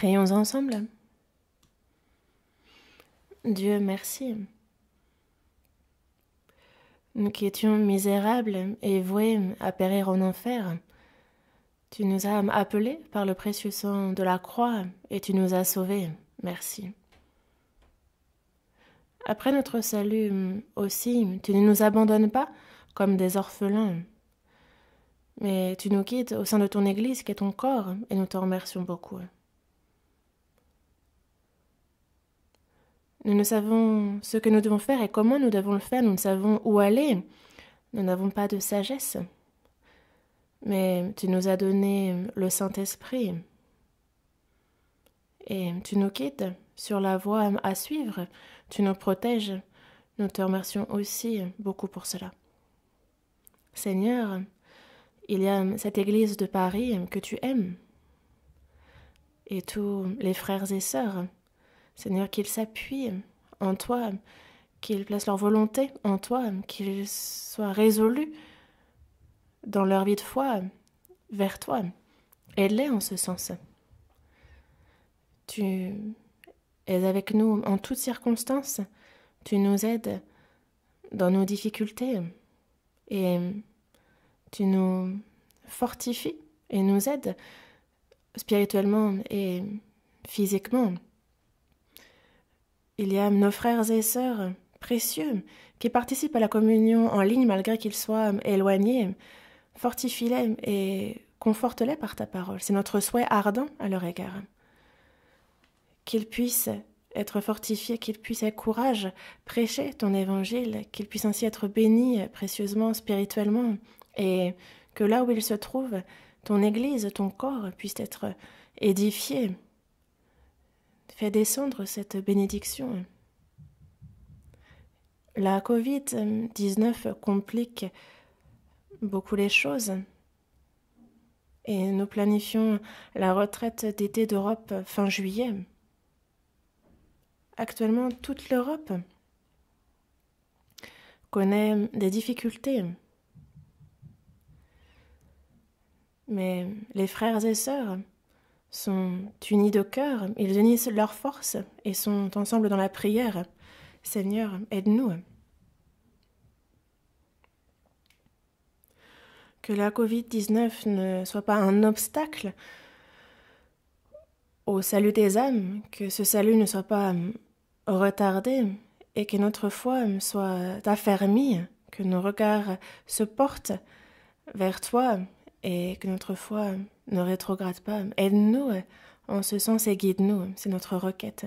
Prions ensemble. Dieu, merci. Nous qui étions misérables et voués à périr en enfer, tu nous as appelés par le précieux sang de la croix et tu nous as sauvés. Merci. Après notre salut aussi, tu ne nous abandonnes pas comme des orphelins, mais tu nous guides au sein de ton Église qui est ton corps et nous te remercions beaucoup. Nous ne savons ce que nous devons faire et comment nous devons le faire. Nous ne savons où aller. Nous n'avons pas de sagesse. Mais tu nous as donné le Saint-Esprit. Et tu nous guides sur la voie à suivre. Tu nous protèges. Nous te remercions aussi beaucoup pour cela. Seigneur, il y a cette église de Paris que tu aimes. Et tous les frères et sœurs, Seigneur, qu'ils s'appuient en toi, qu'ils placent leur volonté en toi, qu'ils soient résolus dans leur vie de foi vers toi. Aide-les en ce sens. Tu es avec nous en toutes circonstances. Tu nous aides dans nos difficultés et tu nous fortifies et nous aides spirituellement et physiquement. Il y a nos frères et sœurs précieux qui participent à la communion en ligne malgré qu'ils soient éloignés. Fortifie-les et conforte-les par ta parole. C'est notre souhait ardent à leur égard. Qu'ils puissent être fortifiés, qu'ils puissent avec courage prêcher ton évangile, qu'ils puissent ainsi être bénis précieusement, spirituellement, et que là où ils se trouvent, ton Église, ton corps puisse être édifié. Fais descendre cette bénédiction. La Covid-19 complique beaucoup les choses et nous planifions la retraite d'été d'Europe fin juillet. Actuellement, toute l'Europe connaît des difficultés. Mais les frères et sœurs sont unis de cœur, ils unissent leurs forces et sont ensemble dans la prière. Seigneur, aide-nous. Que la Covid-19 ne soit pas un obstacle au salut des âmes, que ce salut ne soit pas retardé et que notre foi soit affermie, que nos regards se portent vers toi et que notre foi ne rétrograde pas. Aide-nous en ce sens et guide-nous, c'est notre requête.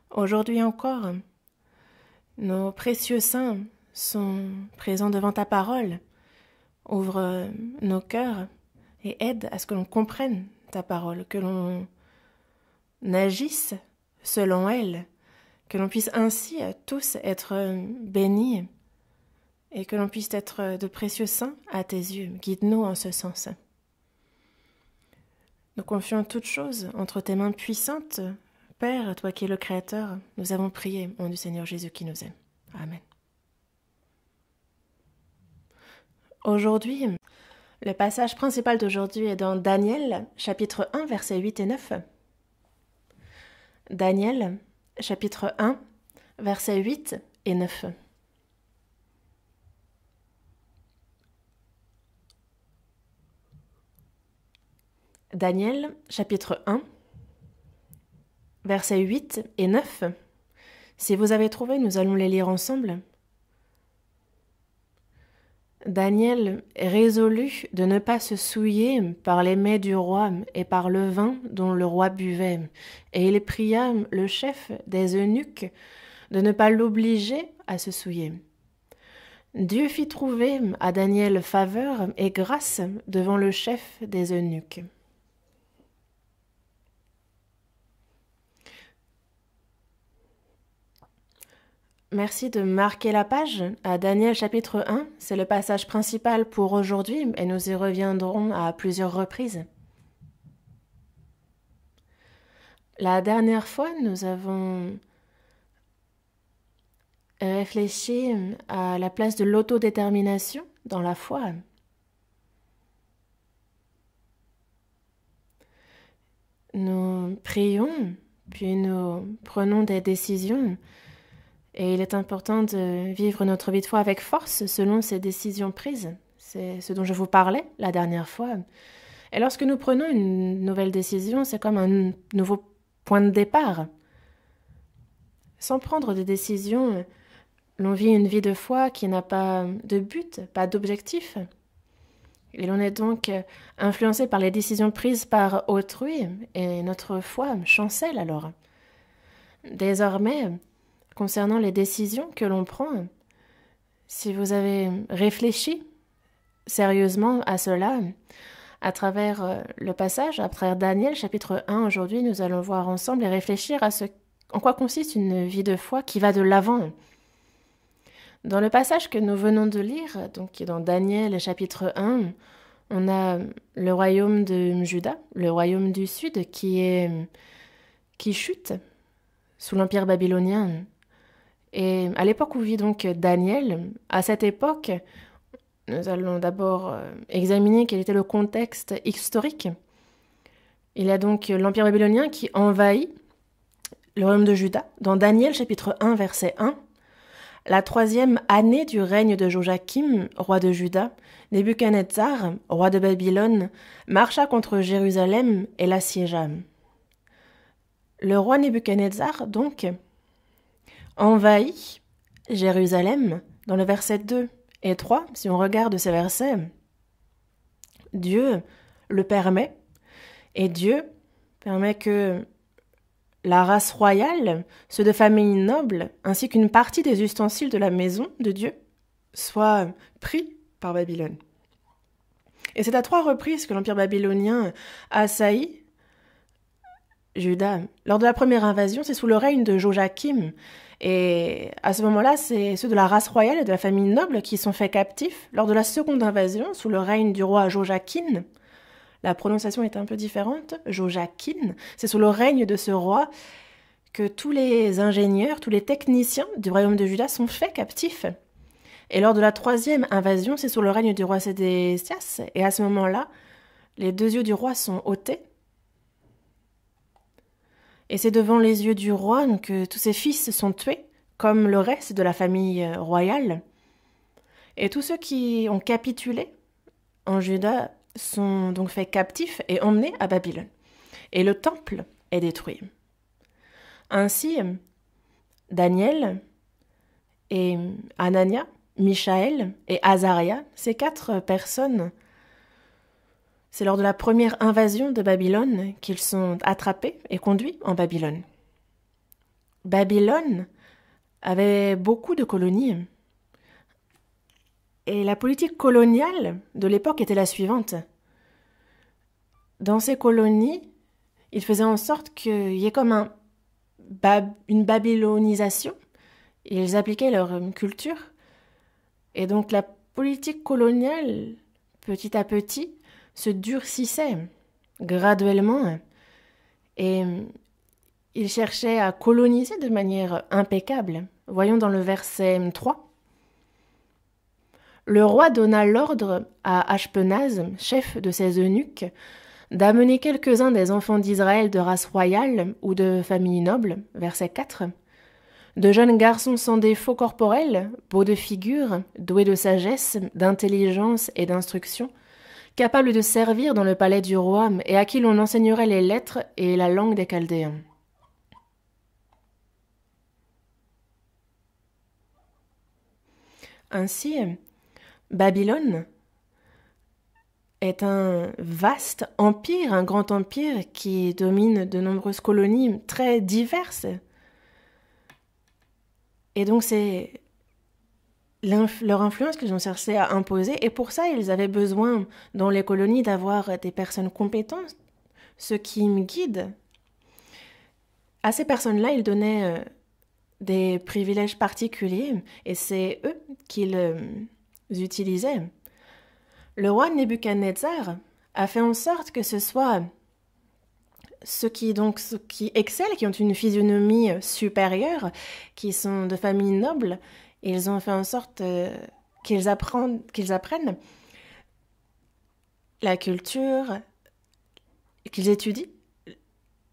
Aujourd'hui encore, nos précieux saints sont présents devant ta parole. Ouvre nos cœurs et aide à ce que l'on comprenne ta parole, que l'on agisse selon elle, que l'on puisse ainsi tous être bénis et que l'on puisse être de précieux saints à tes yeux. Guide-nous en ce sens. Nous confions toutes choses entre tes mains puissantes. Père, toi qui es le Créateur, nous avons prié au nom du Seigneur Jésus qui nous aime. Amen. Aujourd'hui, le passage principal d'aujourd'hui est dans Daniel, chapitre 1, versets 8 et 9. Daniel, chapitre 1, versets 8 et 9. Daniel, chapitre 1, versets 8 et 9. Si vous avez trouvé, nous allons les lire ensemble. Daniel résolut de ne pas se souiller par les mets du roi et par le vin dont le roi buvait, et il pria le chef des eunuques de ne pas l'obliger à se souiller. Dieu fit trouver à Daniel faveur et grâce devant le chef des eunuques. Merci de marquer la page à Daniel chapitre 1. C'est le passage principal pour aujourd'hui et nous y reviendrons à plusieurs reprises. La dernière fois, nous avons réfléchi à la place de l'autodétermination dans la foi. Nous nous prions, puis nous prenons des décisions. Et il est important de vivre notre vie de foi avec force selon ces décisions prises. C'est ce dont je vous parlais la dernière fois. Et lorsque nous prenons une nouvelle décision, c'est comme un nouveau point de départ. Sans prendre de décision, l'on vit une vie de foi qui n'a pas de but, pas d'objectif. Et l'on est donc influencé par les décisions prises par autrui, et notre foi chancelle alors. Désormais, concernant les décisions que l'on prend, si vous avez réfléchi sérieusement à cela, à travers le passage, à travers Daniel, chapitre 1, aujourd'hui, nous allons voir ensemble et réfléchir à ce en quoi consiste une vie de foi qui va de l'avant. Dans le passage que nous venons de lire, donc qui est dans Daniel, chapitre 1, on a le royaume de Juda, le royaume du Sud, qui chute sous l'empire babylonien. Et à l'époque où vit donc Daniel, à cette époque, nous allons d'abord examiner quel était le contexte historique. Il y a donc l'empire babylonien qui envahit le royaume de Juda. Dans Daniel chapitre 1, verset 1, la 3e année du règne de Joachim, roi de Juda, Nebuchadnezzar, roi de Babylone, marcha contre Jérusalem et l'assiégea. Le roi Nebuchadnezzar, donc, envahit Jérusalem dans le verset 2 et 3. Si on regarde ces versets, Dieu le permet, et Dieu permet que la race royale, ceux de familles nobles, ainsi qu'une partie des ustensiles de la maison de Dieu, soient pris par Babylone. Et c'est à 3 reprises que l'empire babylonien assaillit Juda. Lors de la première invasion, c'est sous le règne de Joachim. Et à ce moment-là, c'est ceux de la race royale et de la famille noble qui sont faits captifs. Lors de la seconde invasion, sous le règne du roi Joachim, la prononciation est un peu différente, Joachim, c'est sous le règne de ce roi que tous les ingénieurs, tous les techniciens du royaume de Juda sont faits captifs. Et lors de la 3e invasion, c'est sous le règne du roi Sédécias, et à ce moment-là, les 2 yeux du roi sont ôtés. Et c'est devant les yeux du roi que tous ses fils sont tués, comme le reste de la famille royale. Et tous ceux qui ont capitulé en Juda sont donc faits captifs et emmenés à Babylone. Et le temple est détruit. Ainsi, Daniel et Anania, Michaël et Azaria, ces 4 personnes, c'est lors de la première invasion de Babylone qu'ils sont attrapés et conduits en Babylone. Babylone avait beaucoup de colonies. Et la politique coloniale de l'époque était la suivante. Dans ces colonies, ils faisaient en sorte qu'il y ait comme une babylonisation. Ils appliquaient leur culture. Et donc la politique coloniale, petit à petit, se durcissait graduellement. Et ils cherchaient à coloniser de manière impeccable. Voyons dans le verset 3. Le roi donna l'ordre à Ashpenaz, chef de ses eunuques, d'amener quelques-uns des enfants d'Israël de race royale ou de famille noble, verset 4, de jeunes garçons sans défaut corporel, beaux de figure, doués de sagesse, d'intelligence et d'instruction, capables de servir dans le palais du roi et à qui l'on enseignerait les lettres et la langue des Chaldéens. Ainsi, Babylone est un vaste empire, un grand empire qui domine de nombreuses colonies très diverses. Et donc c'est leur influence qu'ils ont cherché à imposer. Et pour ça, ils avaient besoin dans les colonies d'avoir des personnes compétentes, ceux qui me guident. À ces personnes-là, ils donnaient des privilèges particuliers et c'est eux qu'ils utilisaient. Le roi Nebuchadnezzar a fait en sorte que ce soit ceux qui excellent, qui ont une physionomie supérieure, qui sont de familles nobles. Ils ont fait en sorte qu'ils apprennent la culture, qu'ils étudient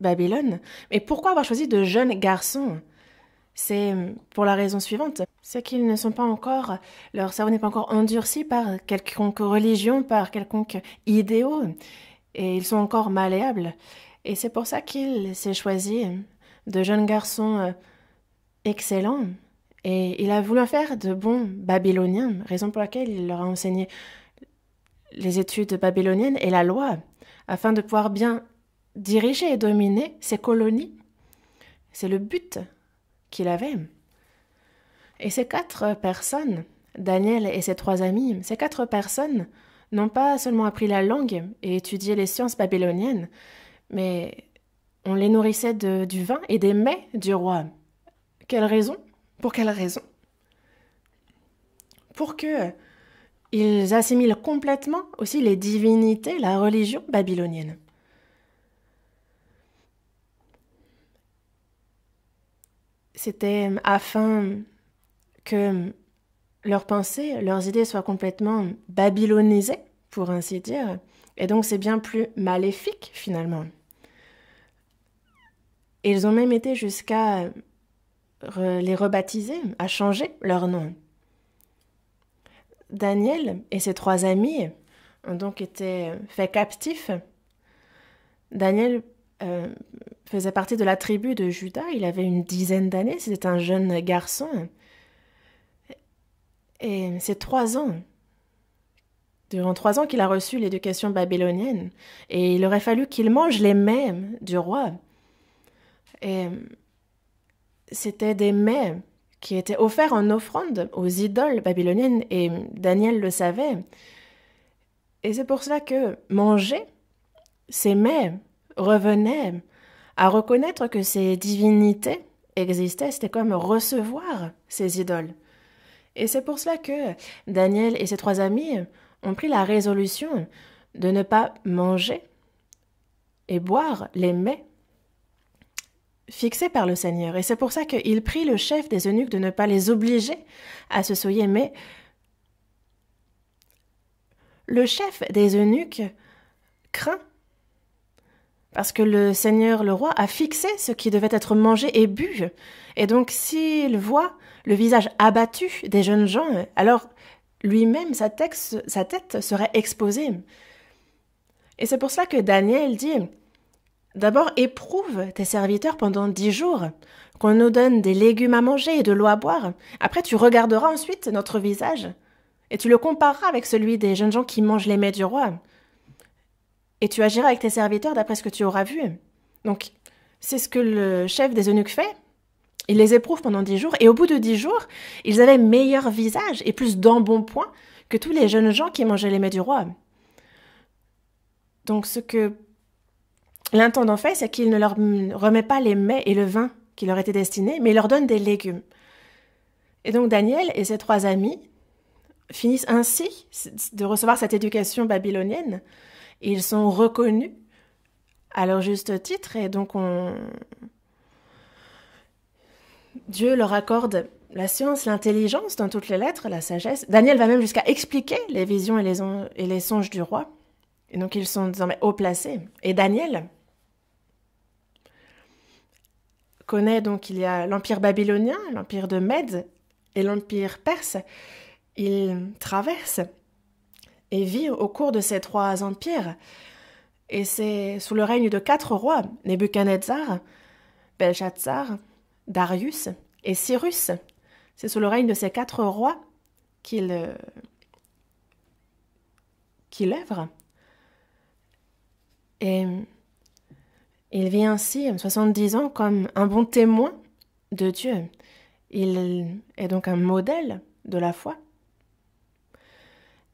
Babylone. Mais pourquoi avoir choisi de jeunes garçons? C'est pour la raison suivante, c'est qu'ils ne sont pas encore, leur cerveau n'est pas encore endurci par quelconque religion, par quelconque idéaux, et ils sont encore malléables. Et c'est pour ça qu'il s'est choisi de jeunes garçons excellents, et il a voulu en faire de bons Babyloniens, raison pour laquelle il leur a enseigné les études babyloniennes et la loi, afin de pouvoir bien diriger et dominer ces colonies. C'est le but qu'il avait. Et ces 4 personnes, Daniel et ses 3 amis, ces 4 personnes n'ont pas seulement appris la langue et étudié les sciences babyloniennes, mais on les nourrissait du vin et des mets du roi. Quelle raison? Pour quelle raison? Pour que ils assimilent complètement aussi les divinités, la religion babylonienne. C'était afin que leurs pensées, leurs idées soient complètement babylonisées, pour ainsi dire, et donc c'est bien plus maléfique finalement. Et ils ont même été jusqu'à les rebaptiser, à changer leur nom. Daniel et ses 3 amis ont donc été faits captifs. Daniel faisait partie de la tribu de Juda, il avait une dizaine d'années, c'était un jeune garçon. Et c'est 3 ans, durant 3 ans qu'il a reçu l'éducation babylonienne, et il aurait fallu qu'il mange les mets du roi. Et c'était des mets qui étaient offerts en offrande aux idoles babyloniennes, et Daniel le savait. Et c'est pour cela que manger ces mets revenait à reconnaître que ces divinités existaient, c'était comme recevoir ces idoles. Et c'est pour cela que Daniel et ses 3 amis ont pris la résolution de ne pas manger et boire les mets fixés par le Seigneur. Et c'est pour ça qu'il prie le chef des eunuques de ne pas les obliger à se souiller. Mais le chef des eunuques craint, parce que le Seigneur, le roi, a fixé ce qui devait être mangé et bu. Et donc s'il voit le visage abattu des jeunes gens, alors lui-même, sa tête serait exposée. Et c'est pour cela que Daniel dit: d'abord, éprouve tes serviteurs pendant 10 jours, qu'on nous donne des légumes à manger et de l'eau à boire. Après, tu regarderas ensuite notre visage, et tu le compareras avec celui des jeunes gens qui mangent les mets du roi. Et tu agiras avec tes serviteurs d'après ce que tu auras vu. Donc, c'est ce que le chef des eunuques fait. Il les éprouve pendant 10 jours, et au bout de 10 jours, ils avaient meilleur visage et plus d'embonpoint que tous les jeunes gens qui mangeaient les mets du roi. Donc, ce que l'intendant fait, c'est qu'il ne leur remet pas les mets et le vin qui leur étaient destinés, mais il leur donne des légumes. Et donc, Daniel et ses 3 amis finissent ainsi de recevoir cette éducation babylonienne. Ils sont reconnus à leur juste titre, et donc Dieu leur accorde la science, l'intelligence dans toutes les lettres, la sagesse. Daniel va même jusqu'à expliquer les visions et les songes du roi. Et donc ils sont désormais haut placés. Et Daniel connaît donc il y a l'empire babylonien, l'empire de Mède et l'empire perse. Il traverse et vit au cours de ces 3 empires. Et c'est sous le règne de 4 rois, Nebuchadnezzar, Belshazzar, Darius et Cyrus. C'est sous le règne de ces 4 rois qu'il œuvre. Et il vit ainsi 70 ans comme un bon témoin de Dieu. Il est donc un modèle de la foi.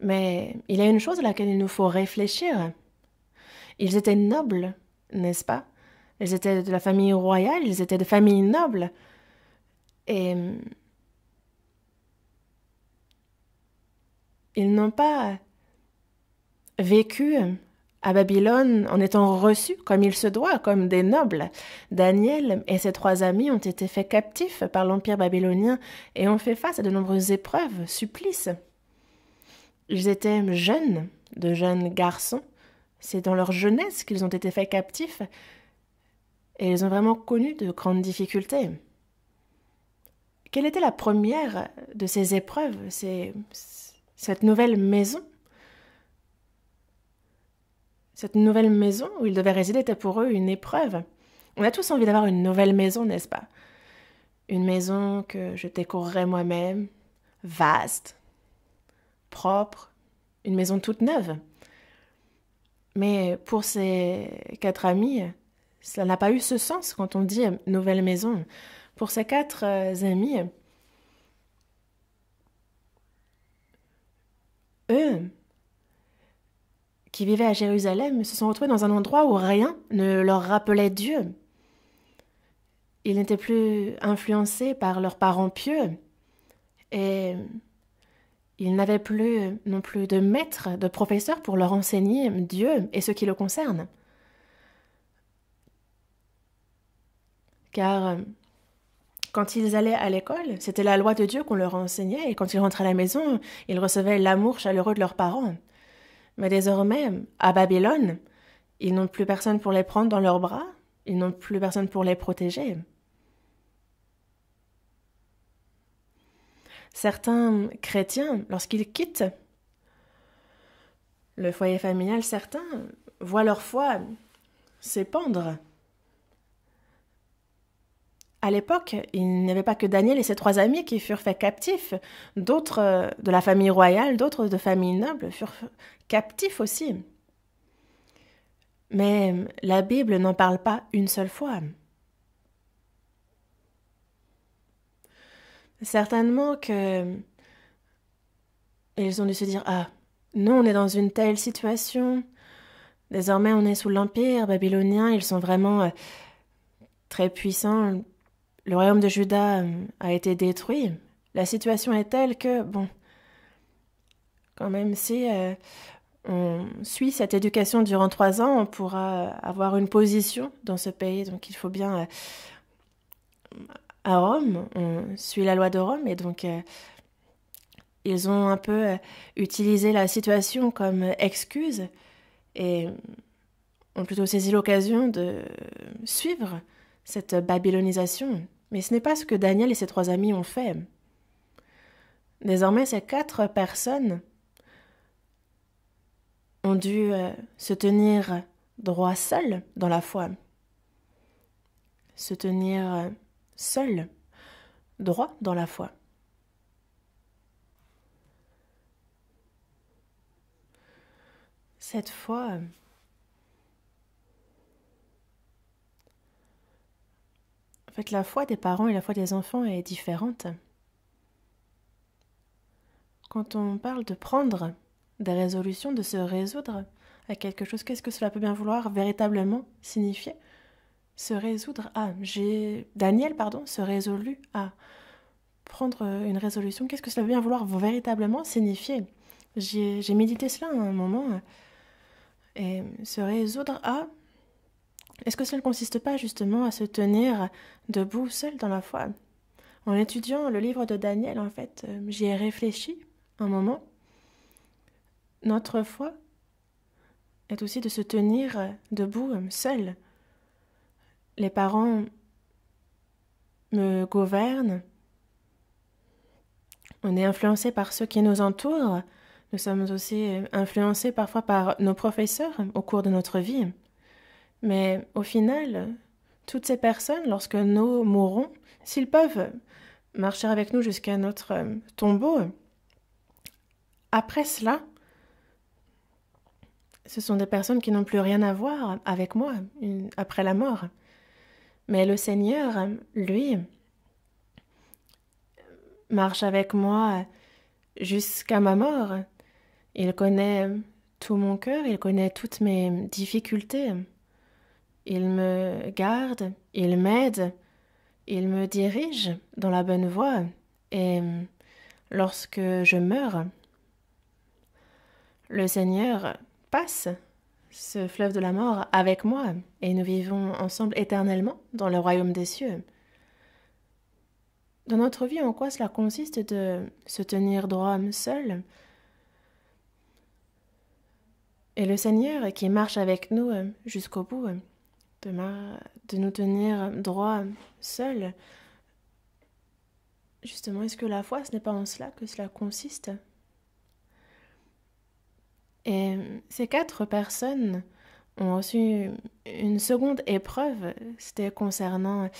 Mais il y a une chose à laquelle il nous faut réfléchir. Ils étaient nobles, n'est-ce pas? Ils étaient de la famille royale, ils étaient de familles nobles. Et ils n'ont pas vécu à Babylone en étant reçus comme il se doit, comme des nobles. Daniel et ses 3 amis ont été faits captifs par l'empire babylonien et ont fait face à de nombreuses épreuves, supplices. Ils étaient jeunes, de jeunes garçons. C'est dans leur jeunesse qu'ils ont été faits captifs. et ils ont vraiment connu de grandes difficultés. Quelle était la première de ces épreuves, cette nouvelle maison? Cette nouvelle maison où ils devaient résider était pour eux une épreuve. On a tous envie d'avoir une nouvelle maison, n'est-ce pas? Une maison que je décorerai moi-même, vaste, propre, une maison toute neuve. Mais pour ces 4 amis, ça n'a pas eu ce sens quand on dit nouvelle maison. Pour ces 4 amis, eux, qui vivaient à Jérusalem, se sont retrouvés dans un endroit où rien ne leur rappelait Dieu. Ils n'étaient plus influencés par leurs parents pieux et ils n'avaient plus non plus de maître, de professeur pour leur enseigner Dieu et ce qui le concerne. Car quand ils allaient à l'école, c'était la loi de Dieu qu'on leur enseignait et quand ils rentraient à la maison, ils recevaient l'amour chaleureux de leurs parents. Mais désormais, à Babylone, ils n'ont plus personne pour les prendre dans leurs bras, ils n'ont plus personne pour les protéger. Certains chrétiens, lorsqu'ils quittent le foyer familial, certains voient leur foi s'épandre. À l'époque, il n'y avait pas que Daniel et ses 3 amis qui furent faits captifs. D'autres de la famille royale, d'autres de familles nobles furent captifs aussi. Mais la Bible n'en parle pas une seule fois. Certainement que ils ont dû se dire « Ah, nous on est dans une telle situation, désormais on est sous l'empire babylonien, ils sont vraiment très puissants, le royaume de Juda a été détruit. La situation est telle que, bon, quand même si on suit cette éducation durant 3 ans, on pourra avoir une position dans ce pays, donc il faut bien... à Rome, on suit la loi de Rome et donc ils ont un peu utilisé la situation comme excuse et ont plutôt saisi l'occasion de suivre cette babylonisation. Mais ce n'est pas ce que Daniel et ses 3 amis ont fait. Désormais, ces 4 personnes ont dû se tenir droit seuls dans la foi. Se tenir seuls, droit dans la foi. Cette foi, en fait, la foi des parents et la foi des enfants est différente. Quand on parle de prendre des résolutions, de se résoudre à quelque chose, qu'est-ce que cela peut bien vouloir véritablement signifier? Se résoudre à... Daniel, se résolut à prendre une résolution. Qu'est-ce que cela veut bien vouloir véritablement signifier? J'ai médité cela à un moment. Et se résoudre à... Est-ce que cela ne consiste pas justement à se tenir debout seul dans la foi? En étudiant le livre de Daniel, en fait, j'y ai réfléchi un moment. Notre foi est aussi de se tenir debout seul. Les parents me gouvernent. On est influencé par ceux qui nous entourent. Nous sommes aussi influencés parfois par nos professeurs au cours de notre vie. Mais au final, toutes ces personnes, lorsque nous mourrons, s'ils peuvent marcher avec nous jusqu'à notre tombeau, après cela, ce sont des personnes qui n'ont plus rien à voir avec moi après la mort. Mais le Seigneur, lui, marche avec moi jusqu'à ma mort. Il connaît tout mon cœur, il connaît toutes mes difficultés. Il me garde, il m'aide, il me dirige dans la bonne voie. Et lorsque je meurs, le Seigneur passe ce fleuve de la mort avec moi et nous vivons ensemble éternellement dans le royaume des cieux. Dans notre vie, en quoi cela consiste de se tenir droit seul? Et le Seigneur qui marche avec nous jusqu'au bout, de nous tenir droit seuls. Justement, est-ce que la foi, ce n'est pas en cela que cela consiste? Et ces 4 personnes ont reçu une seconde épreuve, c'était concernant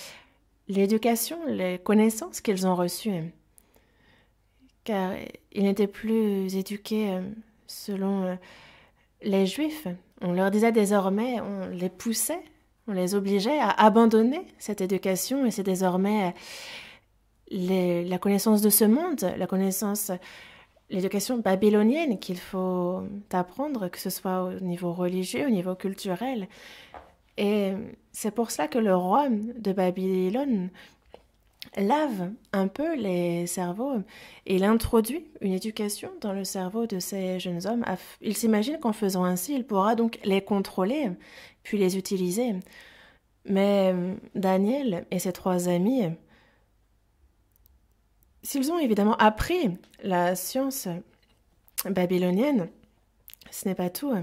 l'éducation, les connaissances qu'ils ont reçues. Car ils n'étaient plus éduqués selon les Juifs. On leur disait désormais, on les poussait, on les obligeait à abandonner cette éducation, et c'est désormais la connaissance de ce monde, l'éducation babylonienne qu'il faut apprendre, que ce soit au niveau religieux, au niveau culturel. Et c'est pour cela que le roi de Babylone lave un peu les cerveaux et il introduit une éducation dans le cerveau de ces jeunes hommes. Il s'imagine qu'en faisant ainsi, il pourra donc les contrôler, puis les utiliser. Mais Daniel et ses 3 amis, s'ils ont évidemment appris la science babylonienne, ce n'est pas tout.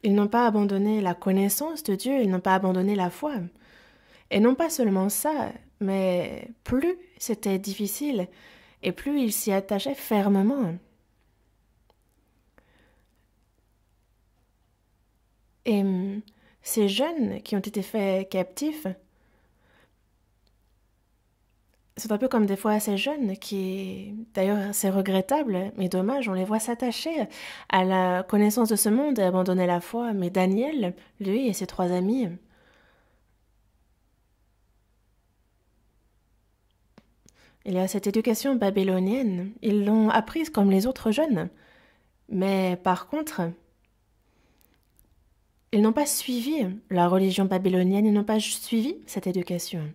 Ils n'ont pas abandonné la connaissance de Dieu, ils n'ont pas abandonné la foi. Et non pas seulement ça, mais plus c'était difficile, et plus ils s'y attachaient fermement. Et ces jeunes qui ont été faits captifs sont un peu comme des fois ces jeunes qui, d'ailleurs c'est regrettable, mais dommage, on les voit s'attacher à la connaissance de ce monde et abandonner la foi. Mais Daniel, lui et ses 3 amis, il y a cette éducation babylonienne, ils l'ont apprise comme les autres jeunes. Mais par contre, ils n'ont pas suivi la religion babylonienne, ils n'ont pas suivi cette éducation.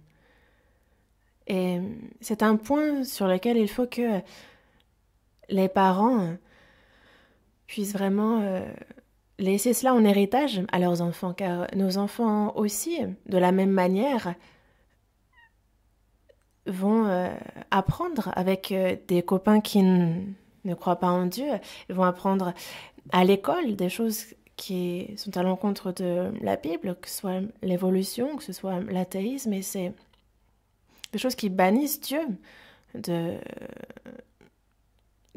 Et c'est un point sur lequel il faut que les parents puissent vraiment laisser cela en héritage à leurs enfants, car nos enfants aussi, de la même manière, vont apprendre avec des copains qui ne croient pas en Dieu, ils vont apprendre à l'école des choses qui sont à l'encontre de la Bible, que ce soit l'évolution, que ce soit l'athéisme, et c'est des choses qui bannissent Dieu de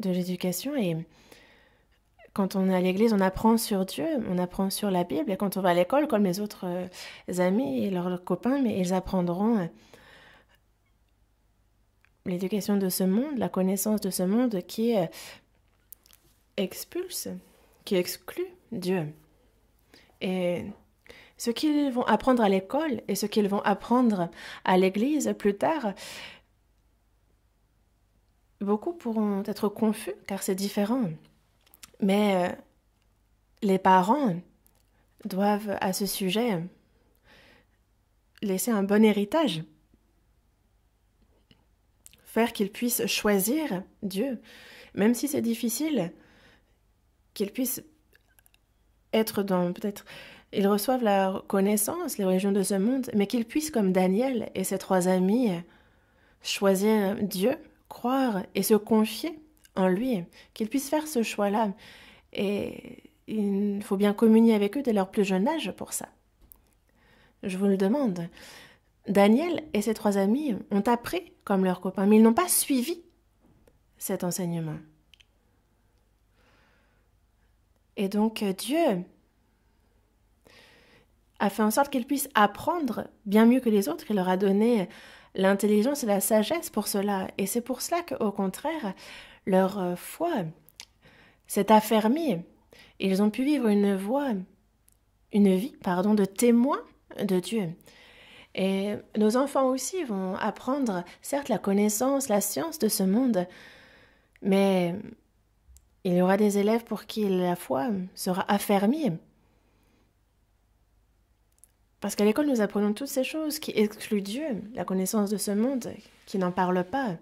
l'éducation. Et quand on est à l'église, on apprend sur Dieu, on apprend sur la Bible, et quand on va à l'école, comme les autres amis et leurs copains, mais ils apprendront l'éducation de ce monde, la connaissance de ce monde qui expulse, qui exclut Dieu. Et ce qu'ils vont apprendre à l'école et ce qu'ils vont apprendre à l'église plus tard, beaucoup pourront être confus car c'est différent. Mais les parents doivent à ce sujet laisser un bon héritage, faire qu'ils puissent choisir Dieu, même si c'est difficile, qu'ils puissent être dans peut-être... Ils reçoivent la connaissance, les religions de ce monde, mais qu'ils puissent, comme Daniel et ses 3 amis, choisir Dieu, croire et se confier en lui, qu'ils puissent faire ce choix-là. Et il faut bien communier avec eux dès leur plus jeune âge pour ça. Je vous le demande. Daniel et ses 3 amis ont appris comme leurs copains, mais ils n'ont pas suivi cet enseignement. Et donc Dieu a fait en sorte qu'ils puissent apprendre bien mieux que les autres. Il leur a donné l'intelligence et la sagesse pour cela. Et c'est pour cela qu'au contraire, leur foi s'est affermie. Ils ont pu vivre une vie, de témoins de Dieu. Et nos enfants aussi vont apprendre, certes, la connaissance, la science de ce monde, mais il y aura des élèves pour qui la foi sera affermie. Parce qu'à l'école, nous apprenons toutes ces choses qui excluent Dieu, la connaissance de ce monde, qui n'en parle pas.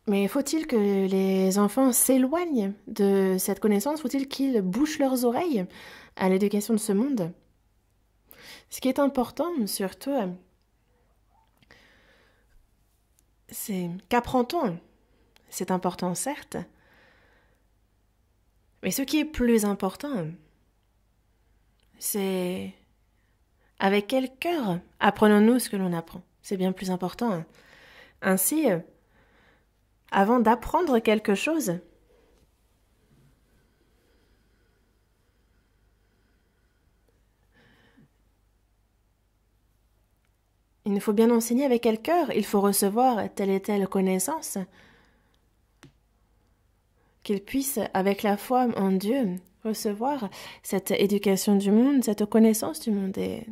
Mais faut-il que les enfants s'éloignent de cette connaissance? Faut-il qu'ils bouchent leurs oreilles à l'éducation de ce monde? Ce qui est important, surtout, c'est qu'apprend-on? C'est important, certes. Mais ce qui est plus important, c'est avec quel cœur apprenons-nous ce que l'on apprend? C'est bien plus important. Ainsi, avant d'apprendre quelque chose, il nous faut bien enseigner avec quel cœur il faut recevoir telle et telle connaissance, qu'il puisse, avec la foi en Dieu, recevoir cette éducation du monde, cette connaissance du monde. Et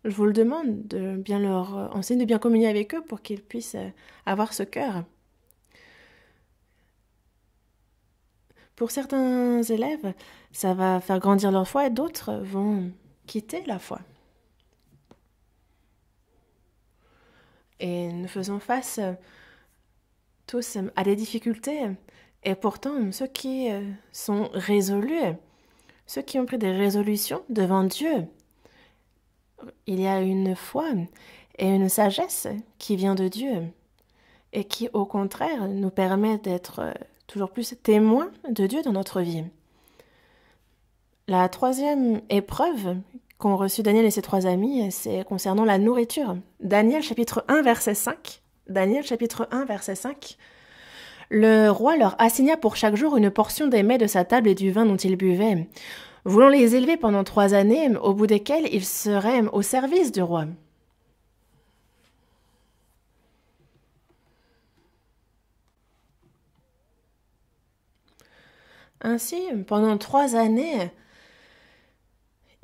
je vous le demande de bien leur enseigner, de bien communier avec eux pour qu'ils puissent avoir ce cœur. Pour certains élèves, ça va faire grandir leur foi et d'autres vont quitter la foi. Et nous faisons face tous à des difficultés. Et pourtant, ceux qui sont résolus, ceux qui ont pris des résolutions devant Dieu, il y a une foi et une sagesse qui vient de Dieu et qui, au contraire, nous permet d'être toujours plus témoins de Dieu dans notre vie. La troisième épreuve qu'ont reçue Daniel et ses 3 amis, c'est concernant la nourriture. Daniel chapitre 1, verset 5. Daniel chapitre 1, verset 5. Le roi leur assigna pour chaque jour une portion des mets de sa table et du vin dont ils buvaient, voulant les élever pendant 3 années, au bout desquelles ils seraient au service du roi. Ainsi, pendant 3 années,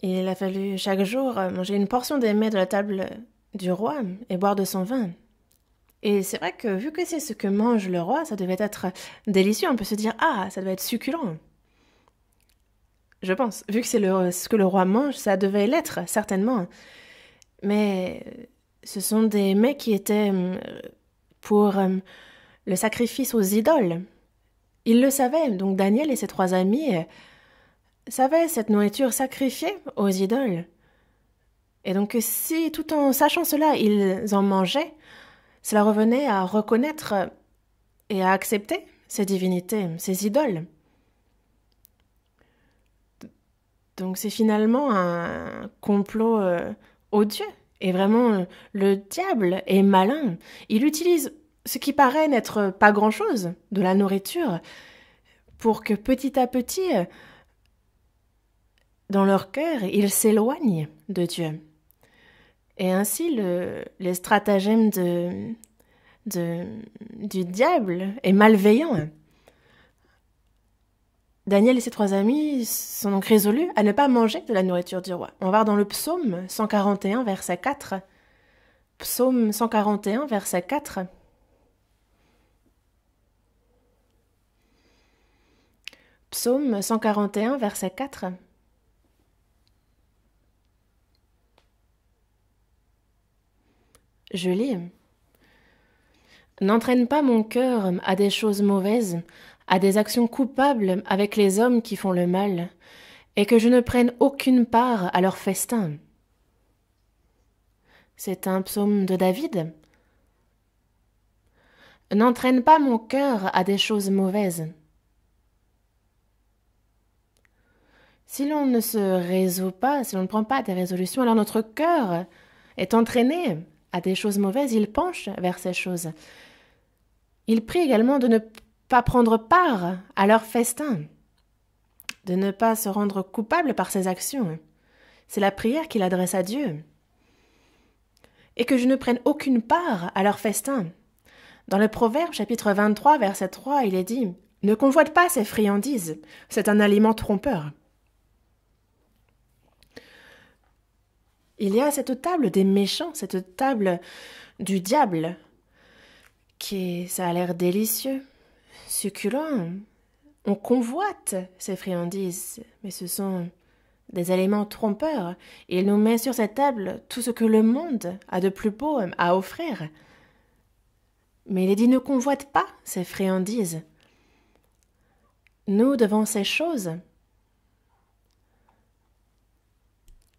il a fallu chaque jour manger une portion des mets de la table du roi et boire de son vin. Et c'est vrai que vu que c'est ce que mange le roi, ça devait être délicieux. On peut se dire, ah, ça devait être succulent. Je pense, vu que c'est ce que le roi mange, ça devait l'être, certainement. Mais ce sont des mets qui étaient pour le sacrifice aux idoles. Ils le savaient, donc Daniel et ses 3 amis savaient cette nourriture sacrifiée aux idoles. Et donc si, tout en sachant cela, ils en mangeaient, cela revenait à reconnaître et à accepter ces divinités, ces idoles. Donc c'est finalement un complot odieux. Et vraiment, le diable est malin. Il utilise ce qui paraît n'être pas grand-chose, de la nourriture, pour que petit à petit, dans leur cœur, ils s'éloignent de Dieu. Et ainsi, les stratagèmes du diable est malveillant. Daniel et ses 3 amis sont donc résolus à ne pas manger de la nourriture du roi. On va voir dans le psaume 141, verset 4. Psaume 141, verset 4. Psaume 141, verset 4. Je lis. N'entraîne pas mon cœur à des choses mauvaises, à des actions coupables avec les hommes qui font le mal, et que je ne prenne aucune part à leur festin. C'est un psaume de David. N'entraîne pas mon cœur à des choses mauvaises. Si l'on ne se résout pas, si l'on ne prend pas des résolutions, alors notre cœur est entraîné à des choses mauvaises, il penche vers ces choses. Il prie également de ne pas prendre part à leur festin, de ne pas se rendre coupable par ses actions. C'est la prière qu'il adresse à Dieu. Et que je ne prenne aucune part à leur festin. Dans le Proverbe, chapitre 23, verset 3, il est dit « Ne convoite pas ces friandises, c'est un aliment trompeur. » Il y a cette table des méchants, cette table du diable, ça a l'air délicieux, succulent. On convoite ces friandises, mais ce sont des aliments trompeurs. Il nous met sur cette table tout ce que le monde a de plus beau à offrir. Mais il est dit ne convoite pas ces friandises. Nous, devant ces choses,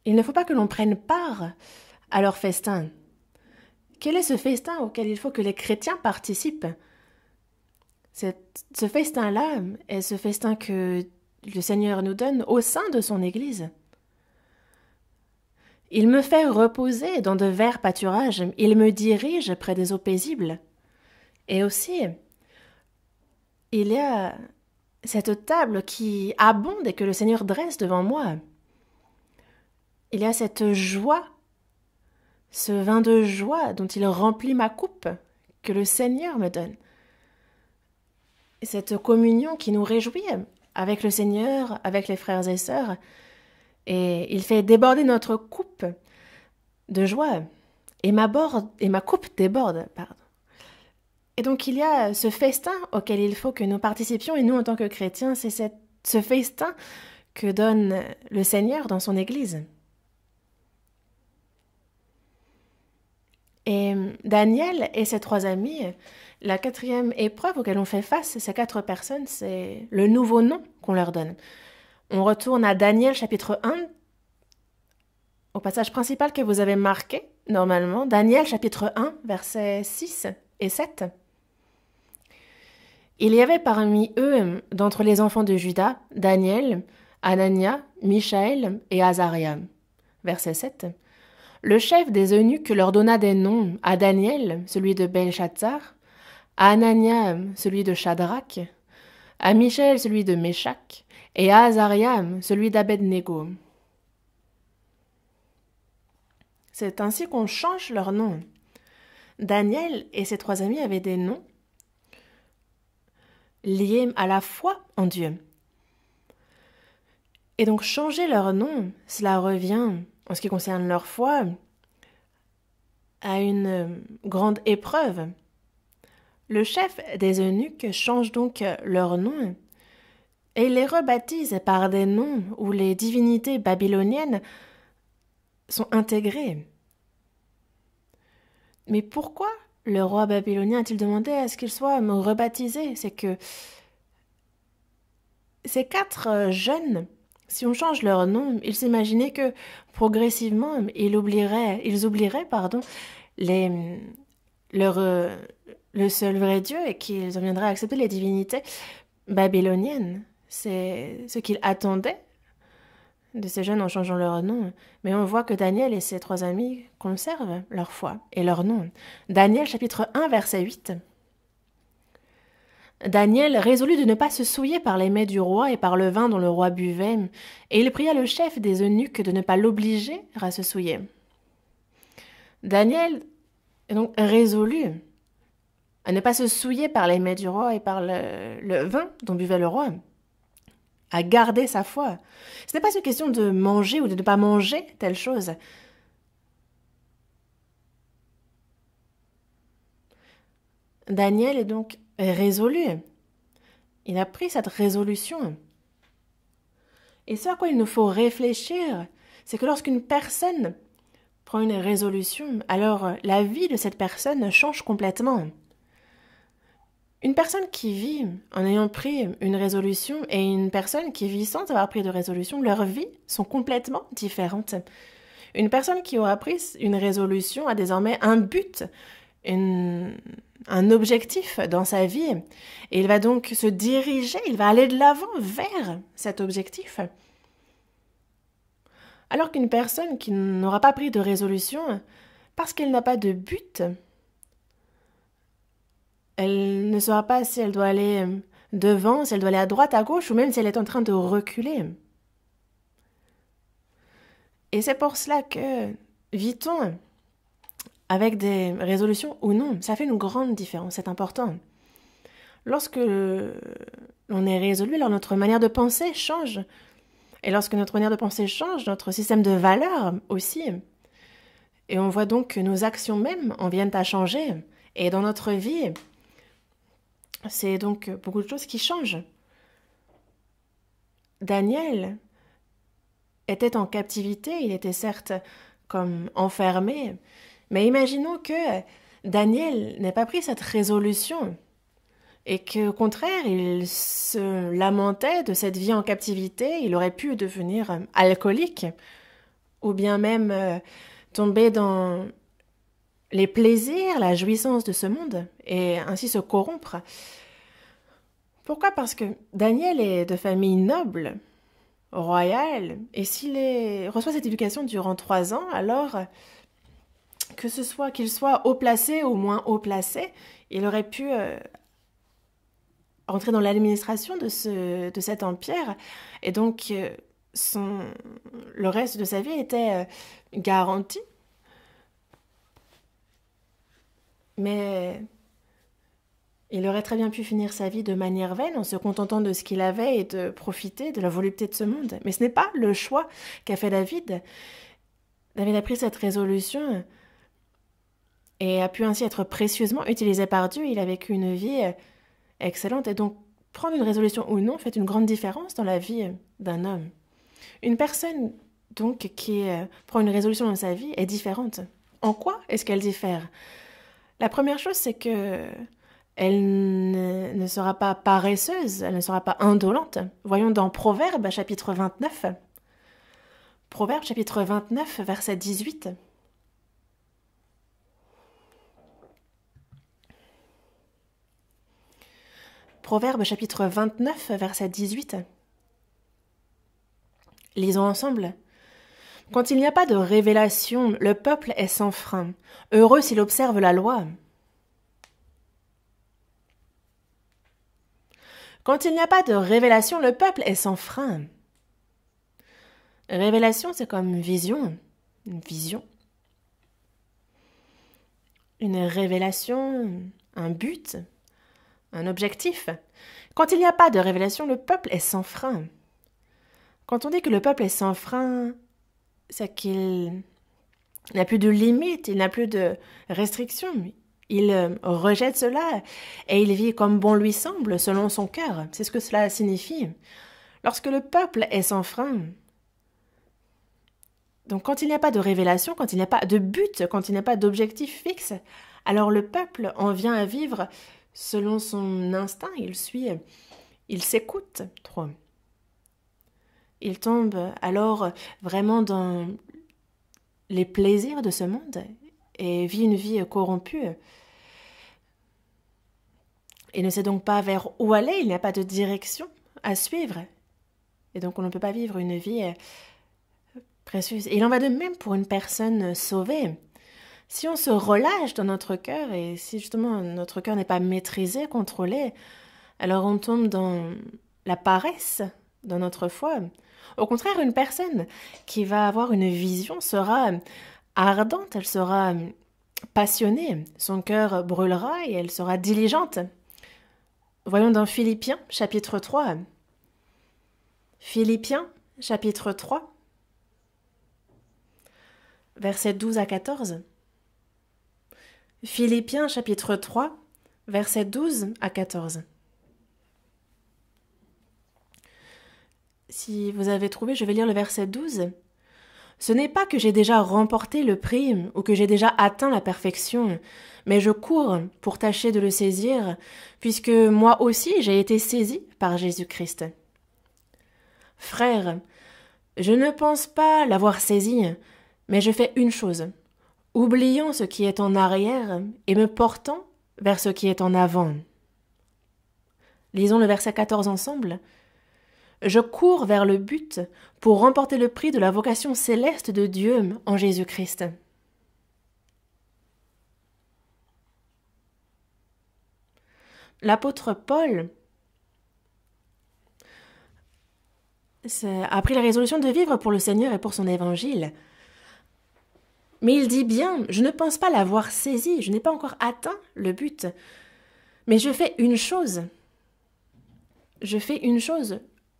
il ne faut pas que l'on prenne part à leur festin. Quel est ce festin auquel il faut que les chrétiens participent? Ce festin-là est ce festin que le Seigneur nous donne au sein de son Église. Il me fait reposer dans de verts pâturages, il me dirige près des eaux paisibles. Et aussi, il y a cette table qui abonde et que le Seigneur dresse devant moi. Il y a cette joie, ce vin de joie dont il remplit ma coupe, que le Seigneur me donne. Et cette communion qui nous réjouit avec le Seigneur, avec les frères et sœurs, et il fait déborder notre coupe de joie, et ma coupe déborde, pardon. Et donc il y a ce festin auquel il faut que nous participions, et nous en tant que chrétiens, c'est ce festin que donne le Seigneur dans son Église. Et Daniel et ses 3 amis, la 4e épreuve auquel on fait face, ces 4 personnes, c'est le nouveau nom qu'on leur donne. On retourne à Daniel chapitre 1, au passage principal que vous avez marqué, normalement, Daniel chapitre 1, versets 6 et 7. Il y avait parmi eux, d'entre les enfants de Juda, Daniel, Anania, Michaël et Azaria. Verset 7. Le chef des eunuques leur donna des noms à Daniel, celui de Belshazzar, à Anania, celui de Shadrach, à Michaël, celui de Méshach, et à Azaria, celui d'Abed-Nego. C'est ainsi qu'on change leurs noms. Daniel et ses 3 amis avaient des noms liés à la foi en Dieu. Et donc changer leur nom, cela revient, en ce qui concerne leur foi, à une grande épreuve. Le chef des eunuques change donc leur nom et les rebaptise par des noms où les divinités babyloniennes sont intégrées. Mais pourquoi le roi babylonien a-t-il demandé à ce qu'il soit rebaptisé? C'est que ces 4 jeunes, si on change leur nom, ils s'imaginaient que progressivement ils oublieraient le seul vrai Dieu et qu'ils en viendraient à accepter les divinités babyloniennes. C'est ce qu'ils attendaient de ces jeunes en changeant leur nom. Mais on voit que Daniel et ses 3 amis conservent leur foi et leur nom. Daniel chapitre 1 verset 8. Daniel résolut de ne pas se souiller par les mets du roi et par le vin dont le roi buvait, et il pria le chef des eunuques de ne pas l'obliger à se souiller. Daniel est donc résolu à ne pas se souiller par les mets du roi et par le vin dont buvait le roi, à garder sa foi. Ce n'est pas une question de manger ou de ne pas manger telle chose. Daniel est donc résolu. Il a pris cette résolution. Et ce à quoi il nous faut réfléchir, c'est que lorsqu'une personne prend une résolution, alors la vie de cette personne change complètement. Une personne qui vit en ayant pris une résolution et une personne qui vit sans avoir pris de résolution, leurs vies sont complètement différentes. Une personne qui aura pris une résolution a désormais un but, un objectif dans sa vie, et il va donc se diriger, il va aller de l'avant vers cet objectif. Alors qu'une personne qui n'aura pas pris de résolution, parce qu'elle n'a pas de but, elle ne saura pas si elle doit aller devant, si elle doit aller à droite, à gauche, ou même si elle est en train de reculer. Et c'est pour cela que vit-on avec des résolutions ou non, ça fait une grande différence, c'est important. Lorsque l'on est résolu, alors notre manière de penser change. Et lorsque notre manière de penser change, notre système de valeurs aussi. Et on voit donc que nos actions mêmes en viennent à changer. Et dans notre vie, c'est donc beaucoup de choses qui changent. Daniel était en captivité, il était certes comme enfermé, mais imaginons que Daniel n'ait pas pris cette résolution et qu'au contraire, il se lamentait de cette vie en captivité, il aurait pu devenir alcoolique ou bien même tomber dans les plaisirs, la jouissance de ce monde et ainsi se corrompre. Pourquoi? Parce que Daniel est de famille noble, royal, et reçoit cette éducation durant 3 ans, alors que ce soit qu'il soit haut placé ou moins haut placé, il aurait pu entrer dans l'administration de cet empire, et donc le reste de sa vie était garanti. Mais il aurait très bien pu finir sa vie de manière vaine en se contentant de ce qu'il avait et de profiter de la volupté de ce monde. Mais ce n'est pas le choix qu'a fait David. David a pris cette résolution et a pu ainsi être précieusement utilisé par Dieu. Il a vécu une vie excellente, et donc prendre une résolution ou non fait une grande différence dans la vie d'un homme. Une personne donc qui prend une résolution dans sa vie est différente. En quoi est-ce qu'elle diffère? La première chose, c'est que elle ne sera pas paresseuse, elle ne sera pas indolente. Voyons dans Proverbes chapitre 29. Proverbes chapitre 29, verset 18. Proverbes chapitre 29, verset 18. Lisons ensemble. Quand il n'y a pas de révélation, le peuple est sans frein. Heureux s'il observe la loi. Quand il n'y a pas de révélation, le peuple est sans frein. Révélation, c'est comme vision. Une vision. Une révélation, un but, un objectif. Quand il n'y a pas de révélation, le peuple est sans frein. Quand on dit que le peuple est sans frein, c'est qu'il n'a plus de limites, il n'a plus de restrictions. Il rejette cela et il vit comme bon lui semble, selon son cœur. C'est ce que cela signifie. Lorsque le peuple est sans frein, donc quand il n'y a pas de révélation, quand il n'y a pas de but, quand il n'y a pas d'objectif fixe, alors le peuple en vient à vivre selon son instinct, il s'écoute trop. Il tombe alors vraiment dans les plaisirs de ce monde et vit une vie corrompue. Il ne sait donc pas vers où aller, il n'y a pas de direction à suivre. Et donc on ne peut pas vivre une vie précieuse. Et il en va de même pour une personne sauvée. Si on se relâche dans notre cœur, et si justement notre cœur n'est pas maîtrisé, contrôlé, alors on tombe dans la paresse dans notre foi. Au contraire, une personne qui va avoir une vision sera ardente, elle sera passionnée, son cœur brûlera et elle sera diligente. Voyons dans Philippiens, chapitre 3. Philippiens, chapitre 3, versets 12 à 14. Philippiens, chapitre 3, versets 12 à 14. Si vous avez trouvé, je vais lire le verset 12. « Ce n'est pas que j'ai déjà remporté le prix ou que j'ai déjà atteint la perfection, mais je cours pour tâcher de le saisir, puisque moi aussi j'ai été saisi par Jésus-Christ. Frères, je ne pense pas l'avoir saisi, mais je fais une chose, oubliant ce qui est en arrière et me portant vers ce qui est en avant. » Lisons le verset 14 ensemble. Je cours vers le but pour remporter le prix de la vocation céleste de Dieu en Jésus-Christ. L'apôtre Paul a pris la résolution de vivre pour le Seigneur et pour son évangile. Mais il dit bien, je ne pense pas l'avoir saisi, je n'ai pas encore atteint le but. Mais je fais une chose.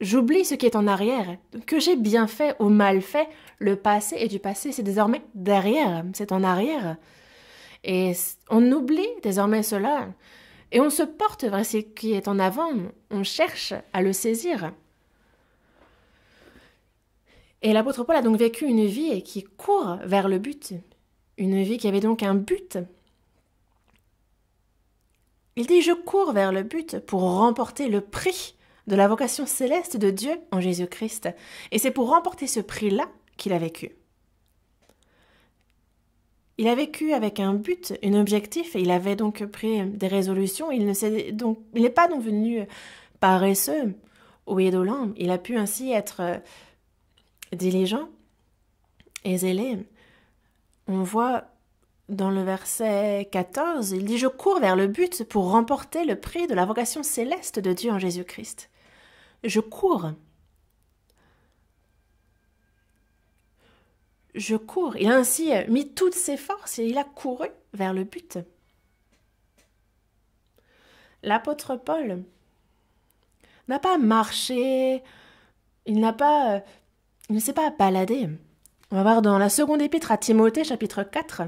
J'oublie ce qui est en arrière, que j'ai bien fait ou mal fait, le passé et du passé, c'est désormais derrière, c'est en arrière. Et on oublie désormais cela, et on se porte vers ce qui est en avant, on cherche à le saisir. Et l'apôtre Paul a donc vécu une vie qui court vers le but, une vie qui avait donc un but. Il dit « Je cours vers le but pour remporter le prix de la vocation céleste de Dieu en Jésus-Christ. » Et c'est pour remporter ce prix-là qu'il a vécu. Il a vécu avec un but, un objectif, et il avait donc pris des résolutions. Il n'est pas donc venu paresseux ou indolent. Il a pu ainsi être diligent et zélé. On voit dans le verset 14, il dit « Je cours vers le but pour remporter le prix de la vocation céleste de Dieu en Jésus-Christ. » Je cours. Je cours. Il a ainsi mis toutes ses forces et il a couru vers le but. L'apôtre Paul n'a pas marché, il ne s'est pas baladé. On va voir dans la seconde épître à Timothée, chapitre 4.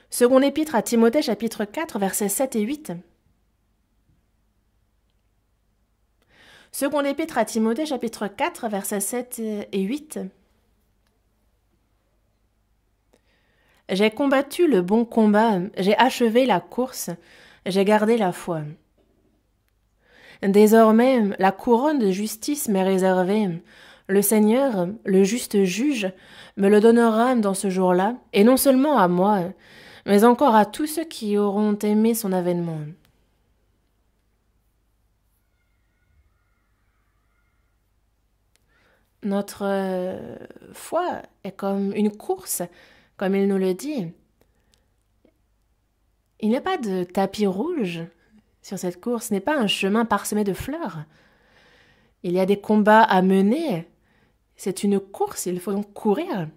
Seconde épître à Timothée, chapitre 4, versets 7 et 8. Seconde épître à Timothée, chapitre 4, versets 7 et 8. J'ai combattu le bon combat, j'ai achevé la course, j'ai gardé la foi. Désormais, la couronne de justice m'est réservée. Le Seigneur, le juste juge, me le donnera dans ce jour-là, et non seulement à moi, mais encore à tous ceux qui auront aimé son avènement. Notre foi est comme une course, comme il nous le dit. Il n'y a pas de tapis rouge sur cette course, ce n'est pas un chemin parsemé de fleurs. Il y a des combats à mener. C'est une course, il faut donc courir.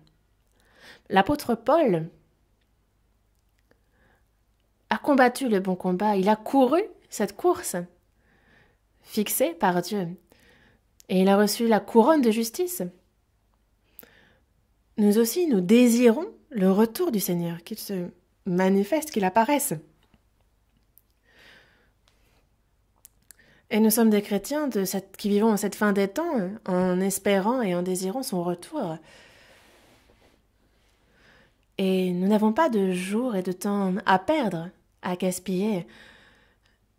L'apôtre Paul a combattu le bon combat, il a couru cette course, fixée par Dieu. Et il a reçu la couronne de justice. Nous aussi, nous désirons le retour du Seigneur, qu'il se manifeste, qu'il apparaisse. Et nous sommes des chrétiens qui vivons en cette fin des temps en espérant et en désirant son retour. Et nous n'avons pas de jours et de temps à perdre, à gaspiller.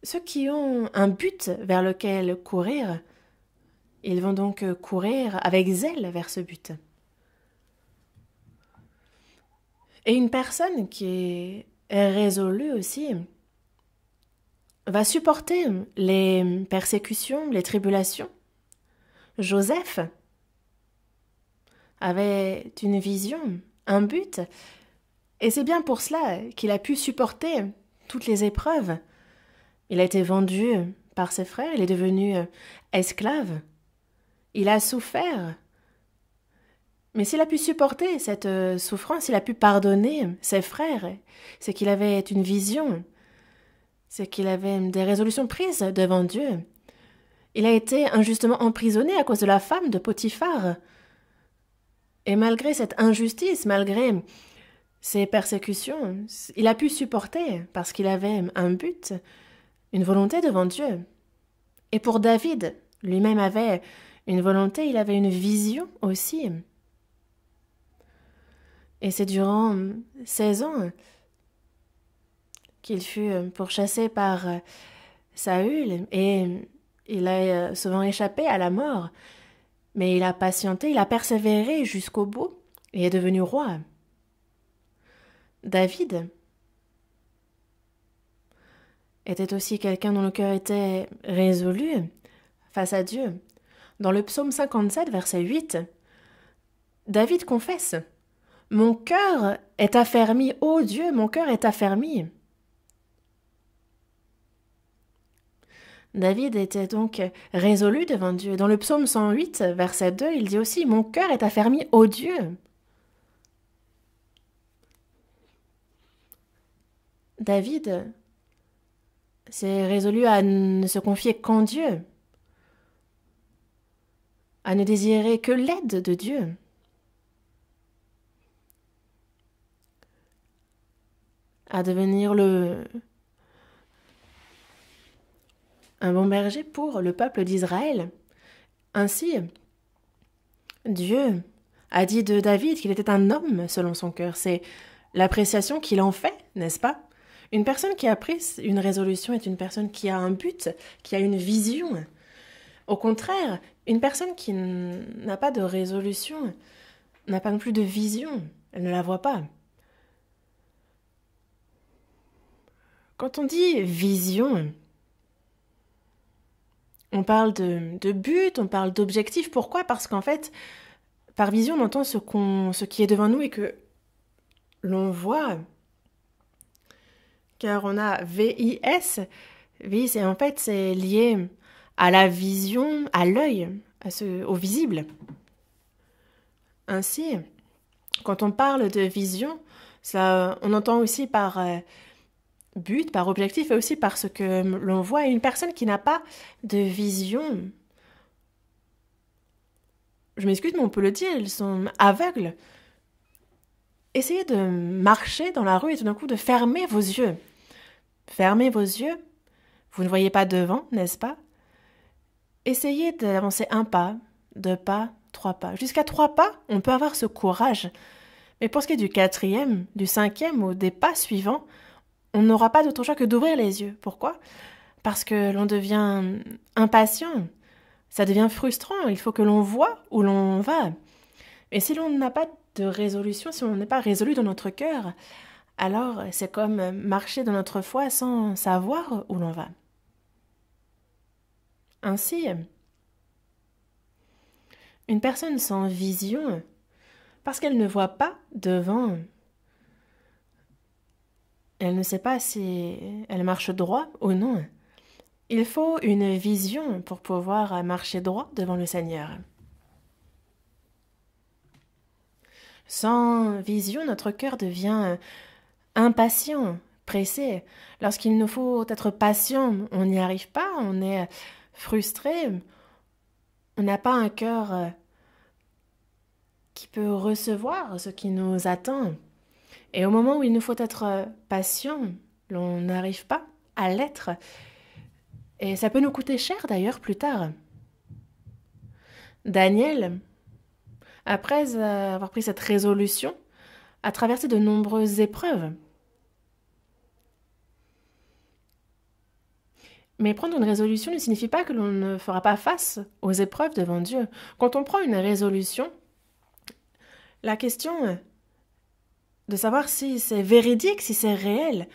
Ceux qui ont un but vers lequel courir, ils vont donc courir avec zèle vers ce but. Et une personne qui est résolue aussi va supporter les persécutions, les tribulations. Joseph avait une vision, un but, et c'est bien pour cela qu'il a pu supporter toutes les épreuves. Il a été vendu par ses frères, il est devenu esclave, il a souffert. Mais s'il a pu supporter cette souffrance, il a pu pardonner ses frères, c'est qu'il avait une vision, c'est qu'il avait des résolutions prises devant Dieu. Il a été injustement emprisonné à cause de la femme de Potiphar. Et malgré cette injustice, malgré ces persécutions, il a pu supporter parce qu'il avait un but, une volonté devant Dieu. Et pour David, lui-même avait une volonté, il avait une vision aussi. Et c'est durant 16 ans qu'il fut pourchassé par Saül et il a souvent échappé à la mort. Mais il a patienté, il a persévéré jusqu'au bout et est devenu roi. David était aussi quelqu'un dont le cœur était résolu face à Dieu. Dans le psaume 57, verset 8, David confesse « Mon cœur est affermi, ô Dieu, mon cœur est affermi ». David était donc résolu devant Dieu. Dans le psaume 108, verset 2, il dit aussi « Mon cœur est affermi, ô Dieu ». David s'est résolu à ne se confier qu'en Dieu, à ne désirer que l'aide de Dieu. À devenir un bon berger pour le peuple d'Israël. Ainsi, Dieu a dit de David qu'il était un homme selon son cœur. C'est l'appréciation qu'il en fait, n'est-ce pas? Une personne qui a pris une résolution est une personne qui a un but, qui a une vision. Au contraire, une personne qui n'a pas de résolution n'a pas non plus de vision. Elle ne la voit pas. Quand on dit vision, On parle de but, on parle d'objectif. Pourquoi? Parce qu'en fait, par vision, on entend ce qui est devant nous et que l'on voit. Car on a VIS. VIS, et en fait, c'est lié à la vision, à l'œil, au visible. Ainsi, quand on parle de vision, on entend aussi par but, par objectif, et aussi par ce que l'on voit. Une personne qui n'a pas de vision, je m'excuse, mais on peut le dire, ils sont aveugles. Essayez de marcher dans la rue et tout d'un coup de fermer vos yeux. Fermez vos yeux. Vous ne voyez pas devant, n'est-ce pas? Essayez d'avancer un pas, deux pas, trois pas. Jusqu'à 3 pas, on peut avoir ce courage. Mais pour ce qui est du 4e, du 5e ou des pas suivants, on n'aura pas d'autre choix que d'ouvrir les yeux. Pourquoi? Parce que l'on devient impatient. Ça devient frustrant. Il faut que l'on voie où l'on va. Et si l'on n'a pas de résolution, si on n'est pas résolu dans notre cœur, alors c'est comme marcher dans notre foi sans savoir où l'on va. Ainsi, une personne sans vision, parce qu'elle ne voit pas devant, elle ne sait pas si elle marche droit ou non. Il faut une vision pour pouvoir marcher droit devant le Seigneur. Sans vision, notre cœur devient impatient, pressé. Lorsqu'il nous faut être patient, on n'y arrive pas, on est frustré, on n'a pas un cœur qui peut recevoir ce qui nous attend. Et au moment où il nous faut être patient, l'on n'arrive pas à l'être. Et ça peut nous coûter cher d'ailleurs plus tard. Daniel, après avoir pris cette résolution, a traversé de nombreuses épreuves. Mais prendre une résolution ne signifie pas que l'on ne fera pas face aux épreuves devant Dieu. Quand on prend une résolution, la question de savoir si c'est véridique, si c'est réel,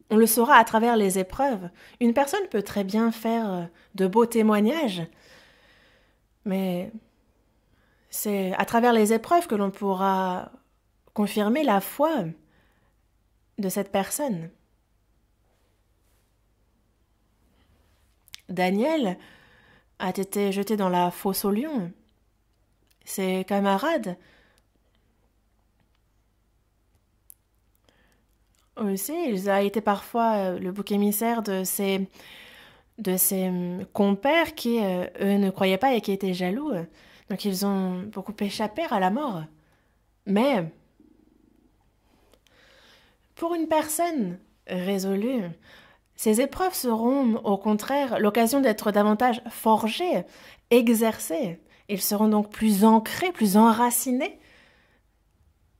on le saura à travers les épreuves. Une personne peut très bien faire de beaux témoignages, mais c'est à travers les épreuves que l'on pourra confirmer la foi de cette personne. Daniel a été jeté dans la fosse aux lions. Ses camarades aussi, il a été parfois le bouc émissaire de ses compères qui, eux, ne croyaient pas et qui étaient jaloux. Donc ils ont beaucoup échappé à la mort. Mais pour une personne résolue, ces épreuves seront au contraire l'occasion d'être davantage forgés, exercés. Ils seront donc plus ancrés, plus enracinés.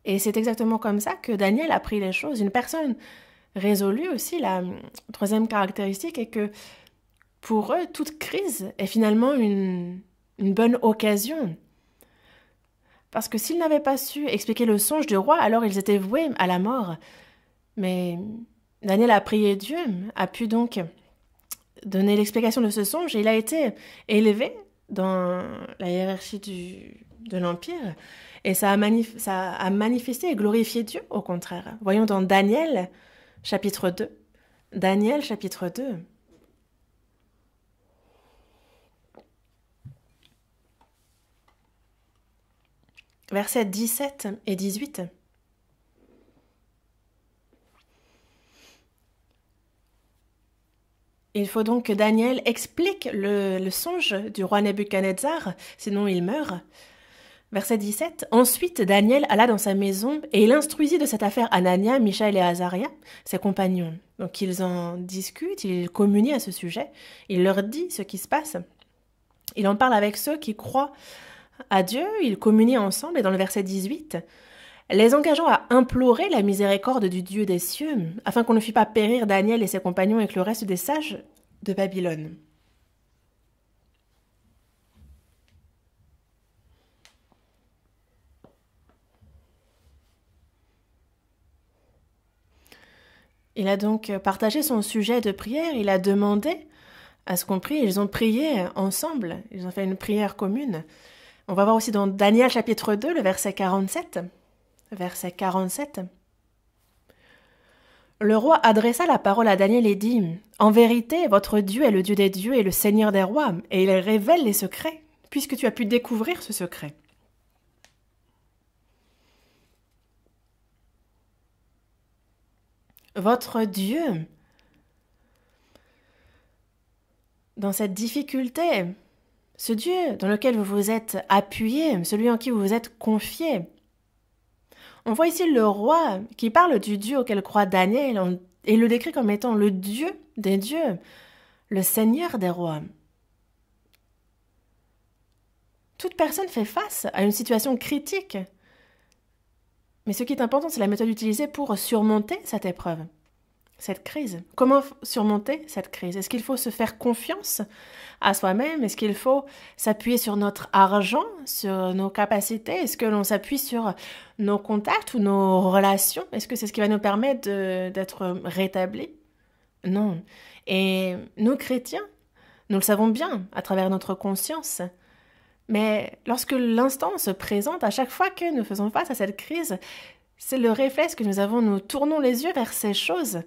Et c'est exactement comme ça que Daniel a pris les choses. Une personne résolue aussi, la troisième caractéristique est que pour eux, toute crise est finalement une bonne occasion. Parce que s'ils n'avaient pas su expliquer le songe du roi, alors ils étaient voués à la mort. Mais Daniel a prié Dieu, a pu donc donner l'explication de ce songe, et il a été élevé dans la hiérarchie de l'Empire, et ça a manifesté et glorifié Dieu, au contraire. Voyons dans Daniel, chapitre 2. Daniel, chapitre 2. Versets 17 et 18. Il faut donc que Daniel explique le songe du roi Nebuchadnezzar, sinon il meurt. Verset 17. Ensuite, Daniel alla dans sa maison et il instruisit de cette affaire Anania, Michaël et Azaria, ses compagnons. Donc ils en discutent, ils communient à ce sujet, il leur dit ce qui se passe. Il en parle avec ceux qui croient à Dieu, ils communient ensemble, et dans le verset 18, les engageant à implorer la miséricorde du Dieu des cieux, afin qu'on ne fît pas périr Daniel et ses compagnons avec le reste des sages de Babylone. Il a donc partagé son sujet de prière, il a demandé à ce qu'on prie. Ils ont prié ensemble, ils ont fait une prière commune. On va voir aussi dans Daniel chapitre 2, le verset 47. Verset 47. Le roi adressa la parole à Daniel et dit « En vérité, votre Dieu est le Dieu des dieux et le Seigneur des rois, et il révèle les secrets, puisque tu as pu découvrir ce secret. » Votre Dieu, dans cette difficulté, ce Dieu dans lequel vous vous êtes appuyé, celui en qui vous vous êtes confié. On voit ici le roi qui parle du Dieu auquel croit Daniel et le décrit comme étant le Dieu des dieux, le Seigneur des rois. Toute personne fait face à une situation critique. Mais ce qui est important, c'est la méthode utilisée pour surmonter cette épreuve, cette crise. Comment surmonter cette crise? Est-ce qu'il faut se faire confiance à soi-même? Est-ce qu'il faut s'appuyer sur notre argent, sur nos capacités? Est-ce que l'on s'appuie sur nos contacts ou nos relations? Est-ce que c'est ce qui va nous permettre d'être rétablis? Non. Et nous, chrétiens, nous le savons bien à travers notre conscience. Mais lorsque l'instant se présente, à chaque fois que nous faisons face à cette crise, c'est le réflexe que nous avons, nous tournons les yeux vers ces choses.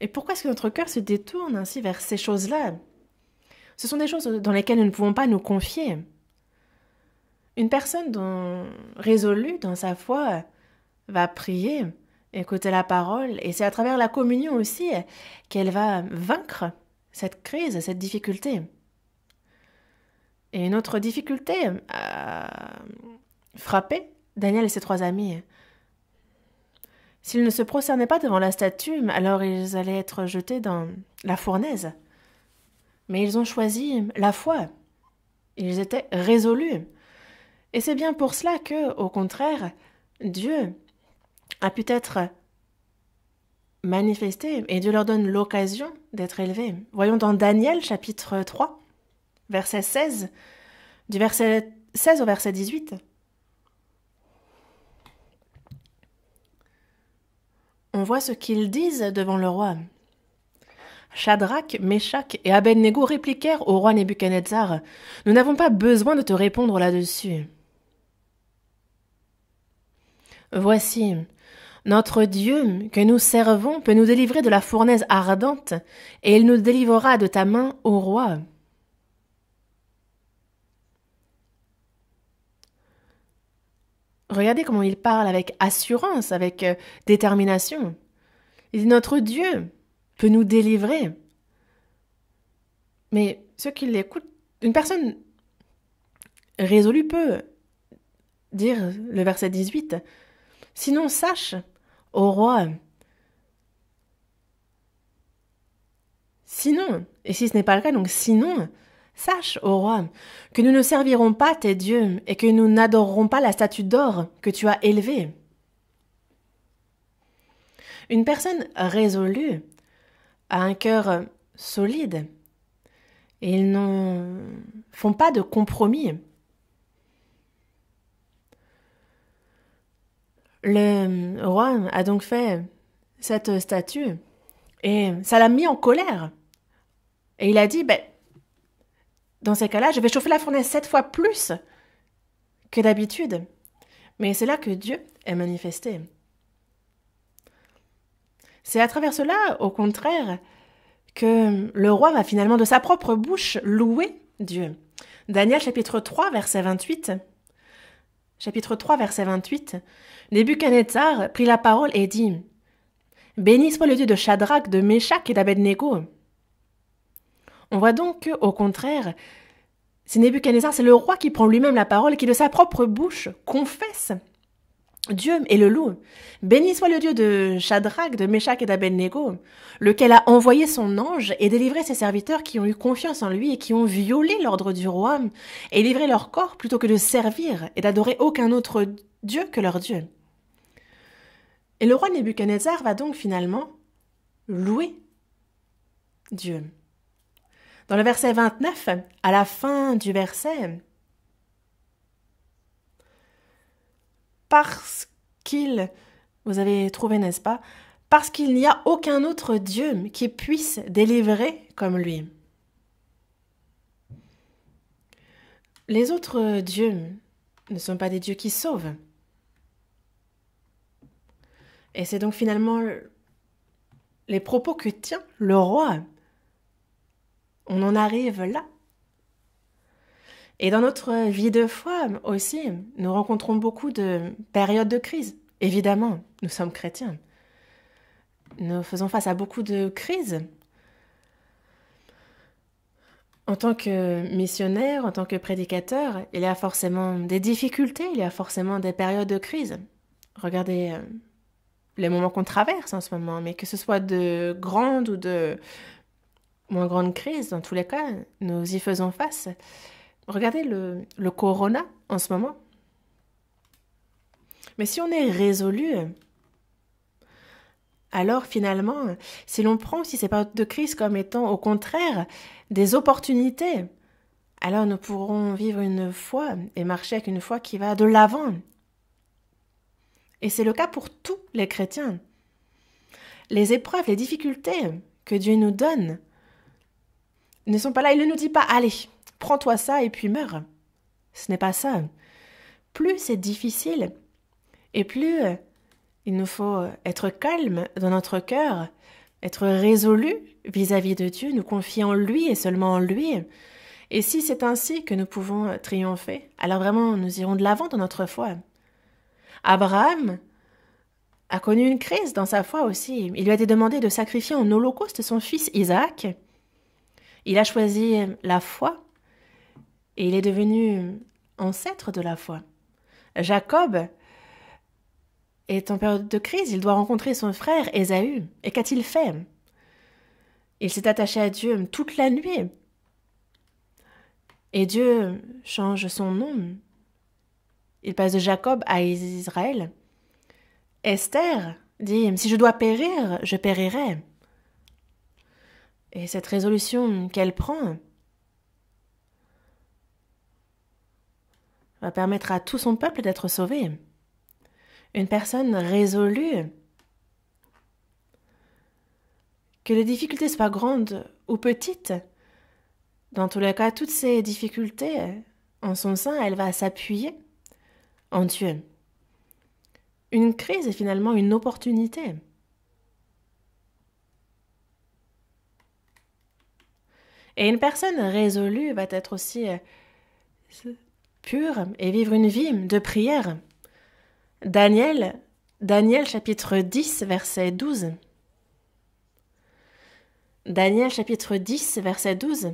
Et pourquoi est-ce que notre cœur se détourne ainsi vers ces choses-là? Ce sont des choses dans lesquelles nous ne pouvons pas nous confier. Une personne résolue dans sa foi va prier, écouter la parole, et c'est à travers la communion aussi qu'elle va vaincre cette crise, cette difficulté. Et une autre difficulté a frappé Daniel et ses 3 amis. S'ils ne se prosternaient pas devant la statue, alors ils allaient être jetés dans la fournaise. Mais ils ont choisi la foi. Ils étaient résolus. Et c'est bien pour cela que, au contraire, Dieu a pu être manifesté et Dieu leur donne l'occasion d'être élevés. Voyons dans Daniel chapitre 3, verset 16, du verset 16 au verset 18. On voit ce qu'ils disent devant le roi. Shadrach, Meshach et Abednego répliquèrent au roi Nebuchadnezzar « Nous n'avons pas besoin de te répondre là-dessus. Voici, notre Dieu que nous servons peut nous délivrer de la fournaise ardente, et il nous délivrera de ta main, ô roi. » Regardez comment il parle avec assurance, avec détermination. Il dit « Notre Dieu peut nous délivrer. » Mais ceux qui l'écoutent, une personne résolue peut dire le verset 18 « Sinon sache, ô roi, sinon, et si ce n'est pas le cas, donc sinon, sache, ô roi, que nous ne servirons pas tes dieux et que nous n'adorerons pas la statue d'or que tu as élevée. » Une personne résolue a un cœur solide et ils ne font pas de compromis. Le roi a donc fait cette statue et ça l'a mis en colère. Et il a dit, dans ces cas-là, je vais chauffer la fournaise 7 fois plus que d'habitude. Mais c'est là que Dieu est manifesté. C'est à travers cela, au contraire, que le roi va finalement de sa propre bouche louer Dieu. Daniel chapitre 3, verset 28. Chapitre 3, verset 28. Nebuchadnezzar prit la parole et dit « Béni soit le Dieu de Shadrach, de Meshach et d'Abednego. » On voit donc qu'au contraire, c'est Nebuchadnezzar, c'est le roi qui prend lui-même la parole et qui de sa propre bouche confesse Dieu et le loue. Béni soit le Dieu de Shadrach, de Meshach et d'Abednego, lequel a envoyé son ange et délivré ses serviteurs qui ont eu confiance en lui et qui ont violé l'ordre du roi et livré leur corps plutôt que de servir et d'adorer aucun autre Dieu que leur Dieu. Et le roi Nebuchadnezzar va donc finalement louer Dieu. Dans le verset 29, à la fin du verset, parce qu'il, vous avez trouvé, n'est-ce pas, parce qu'il n'y a aucun autre Dieu qui puisse délivrer comme lui. Les autres dieux ne sont pas des dieux qui sauvent. Et c'est donc finalement les propos que tient le roi. On en arrive là. Et dans notre vie de foi aussi, nous rencontrons beaucoup de périodes de crise. Évidemment, nous sommes chrétiens. Nous faisons face à beaucoup de crises. En tant que missionnaire, en tant que prédicateur, il y a forcément des difficultés, il y a forcément des périodes de crise. Regardez les moments qu'on traverse en ce moment, mais que ce soit de grandes ou de moins grandes crises, dans tous les cas, nous y faisons face. Regardez le corona en ce moment. Mais si on est résolu, alors finalement, si l'on prend aussi ces périodes de crise comme étant au contraire des opportunités, alors nous pourrons vivre une foi et marcher avec une foi qui va de l'avant. Et c'est le cas pour tous les chrétiens. Les épreuves, les difficultés que Dieu nous donne ne sont pas là. Il ne nous dit pas « Allez, prends-toi ça et puis meurs ». Ce n'est pas ça. Plus c'est difficile et plus il nous faut être calme dans notre cœur, être résolu vis-à-vis de Dieu, nous confier en lui et seulement en lui. Et si c'est ainsi que nous pouvons triompher, alors vraiment nous irons de l'avant dans notre foi. Abraham a connu une crise dans sa foi aussi. Il lui a été demandé de sacrifier en holocauste son fils Isaac. Il a choisi la foi et il est devenu ancêtre de la foi. Jacob est en période de crise, il doit rencontrer son frère Ésaü. Et qu'a-t-il fait? Il s'est attaché à Dieu toute la nuit. Et Dieu change son nom. Il passe de Jacob à Israël. Esther dit « Si je dois périr, je périrai ». Et cette résolution qu'elle prend va permettre à tout son peuple d'être sauvé. Une personne résolue, que les difficultés soient grandes ou petites, dans tous les cas, toutes ces difficultés, en son sein, elle va s'appuyer en Dieu. Une crise est finalement une opportunité. Et une personne résolue va être aussi pure et vivre une vie de prière. Daniel chapitre 10, verset 12. Daniel chapitre 10, verset 12.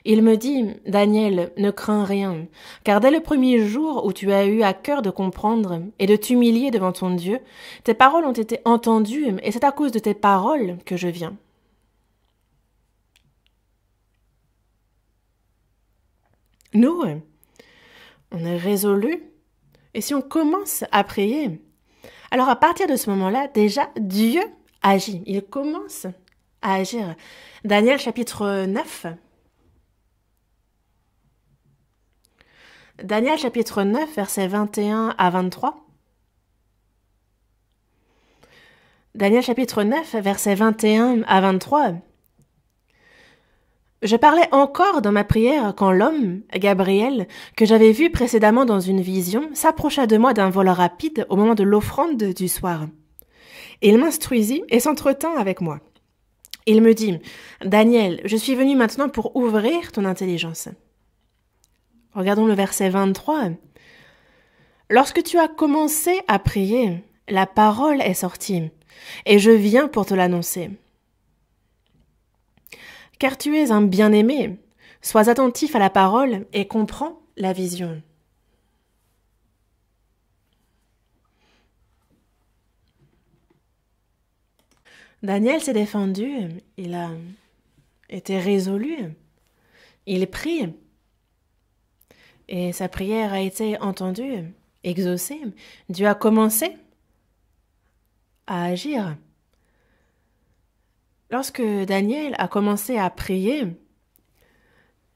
Il me dit, Daniel, ne crains rien, car dès le premier jour où tu as eu à cœur de comprendre et de t'humilier devant ton Dieu, tes paroles ont été entendues, et c'est à cause de tes paroles que je viens. Nous, on est résolus, et si on commence à prier, alors à partir de ce moment-là, déjà, Dieu agit. Il commence à agir. Daniel chapitre 9. Daniel chapitre 9, versets 21 à 23. Daniel chapitre 9, versets 21 à 23. Je parlais encore dans ma prière quand l'homme, Gabriel, que j'avais vu précédemment dans une vision, s'approcha de moi d'un vol rapide au moment de l'offrande du soir. Il m'instruisit et s'entretint avec moi. Il me dit, « Daniel, je suis venu maintenant pour ouvrir ton intelligence. » Regardons le verset 23. « Lorsque tu as commencé à prier, la parole est sortie, et je viens pour te l'annoncer. Car tu es un bien-aimé, sois attentif à la parole et comprends la vision. » Daniel s'est défendu, il a été résolu, il prie, et sa prière a été entendue, exaucée. Dieu a commencé à agir. Lorsque Daniel a commencé à prier,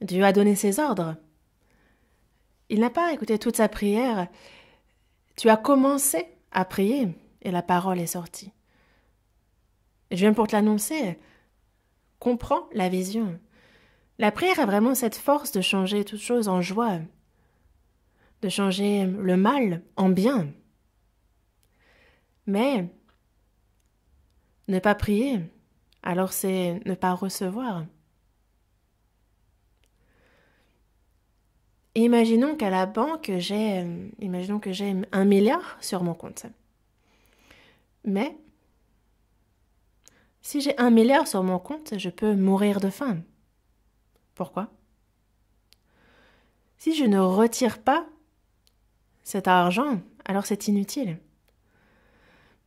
Dieu a donné ses ordres. Il n'a pas écouté toute sa prière. Tu as commencé à prier et la parole est sortie. Je viens pour te l'annoncer. Comprends la vision. La prière a vraiment cette force de changer toute chose en joie. de changer le mal en bien. Mais ne pas prier, alors c'est ne pas recevoir. Et imaginons qu'à la banque, imaginons que j'ai 1 milliard sur mon compte. Mais si j'ai 1 milliard sur mon compte, je peux mourir de faim. Pourquoi? Si je ne retire pas cet argent, alors c'est inutile.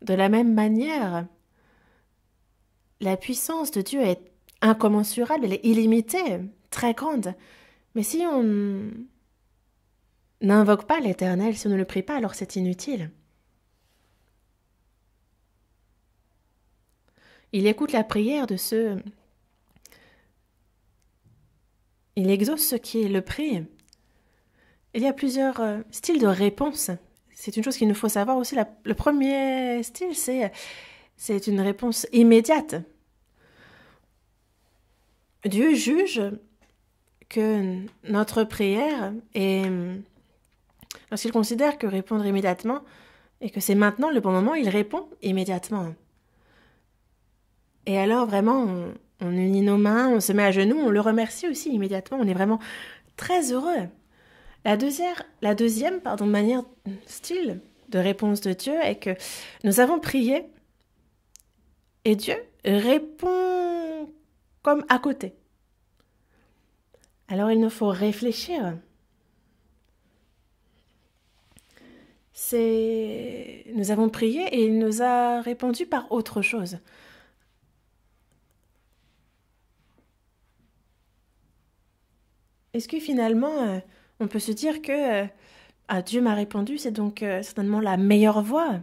De la même manière, la puissance de Dieu est incommensurable, elle est illimitée, très grande. Mais si on n'invoque pas l'Éternel, si on ne le prie pas, alors c'est inutile. Il écoute la prière de ceux... Il exauce ceux qui le prient. Il y a plusieurs styles de réponse. C'est une chose qu'il nous faut savoir aussi. Le premier style, c'est une réponse immédiate. Dieu juge que notre prière est... Lorsqu'il considère que répondre immédiatement et que c'est maintenant le bon moment, il répond immédiatement. Et alors vraiment, on unit nos mains, on se met à genoux, on le remercie aussi immédiatement. On est vraiment très heureux. La deuxième manière, style de réponse de Dieu est que nous avons prié et Dieu répond comme à côté. Alors il nous faut réfléchir. Nous avons prié et il nous a répondu par autre chose. Est-ce que finalement, on peut se dire que Dieu m'a répondu, c'est donc certainement la meilleure voie.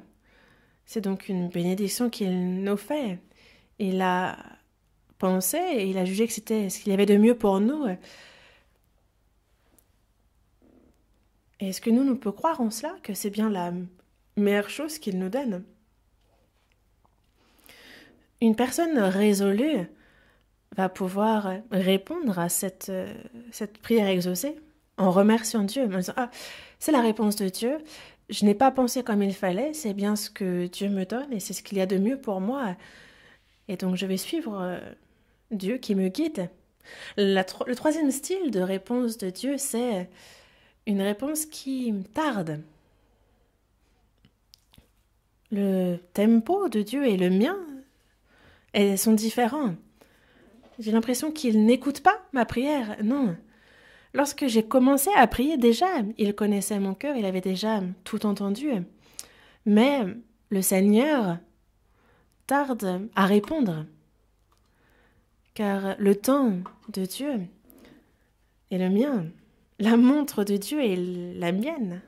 C'est donc une bénédiction qu'il nous fait. Il a pensé et il a jugé que c'était ce qu'il y avait de mieux pour nous. Et est-ce que nous pouvons croire en cela, que c'est bien la meilleure chose qu'il nous donne? Une personne résolue va pouvoir répondre à cette prière exaucée en remerciant Dieu, en disant « Ah, c'est la réponse de Dieu, je n'ai pas pensé comme il fallait, c'est bien ce que Dieu me donne et c'est ce qu'il y a de mieux pour moi. Et donc je vais suivre Dieu qui me guide. » Le troisième style de réponse de Dieu, c'est une réponse qui tarde. Le tempo de Dieu et le mien sont différents. J'ai l'impression qu'il n'écoute pas ma prière. Non. Lorsque j'ai commencé à prier, déjà, il connaissait mon cœur, il avait déjà tout entendu. Mais le Seigneur tarde à répondre. Car le temps de Dieu est le mien. La montre de Dieu et la mienne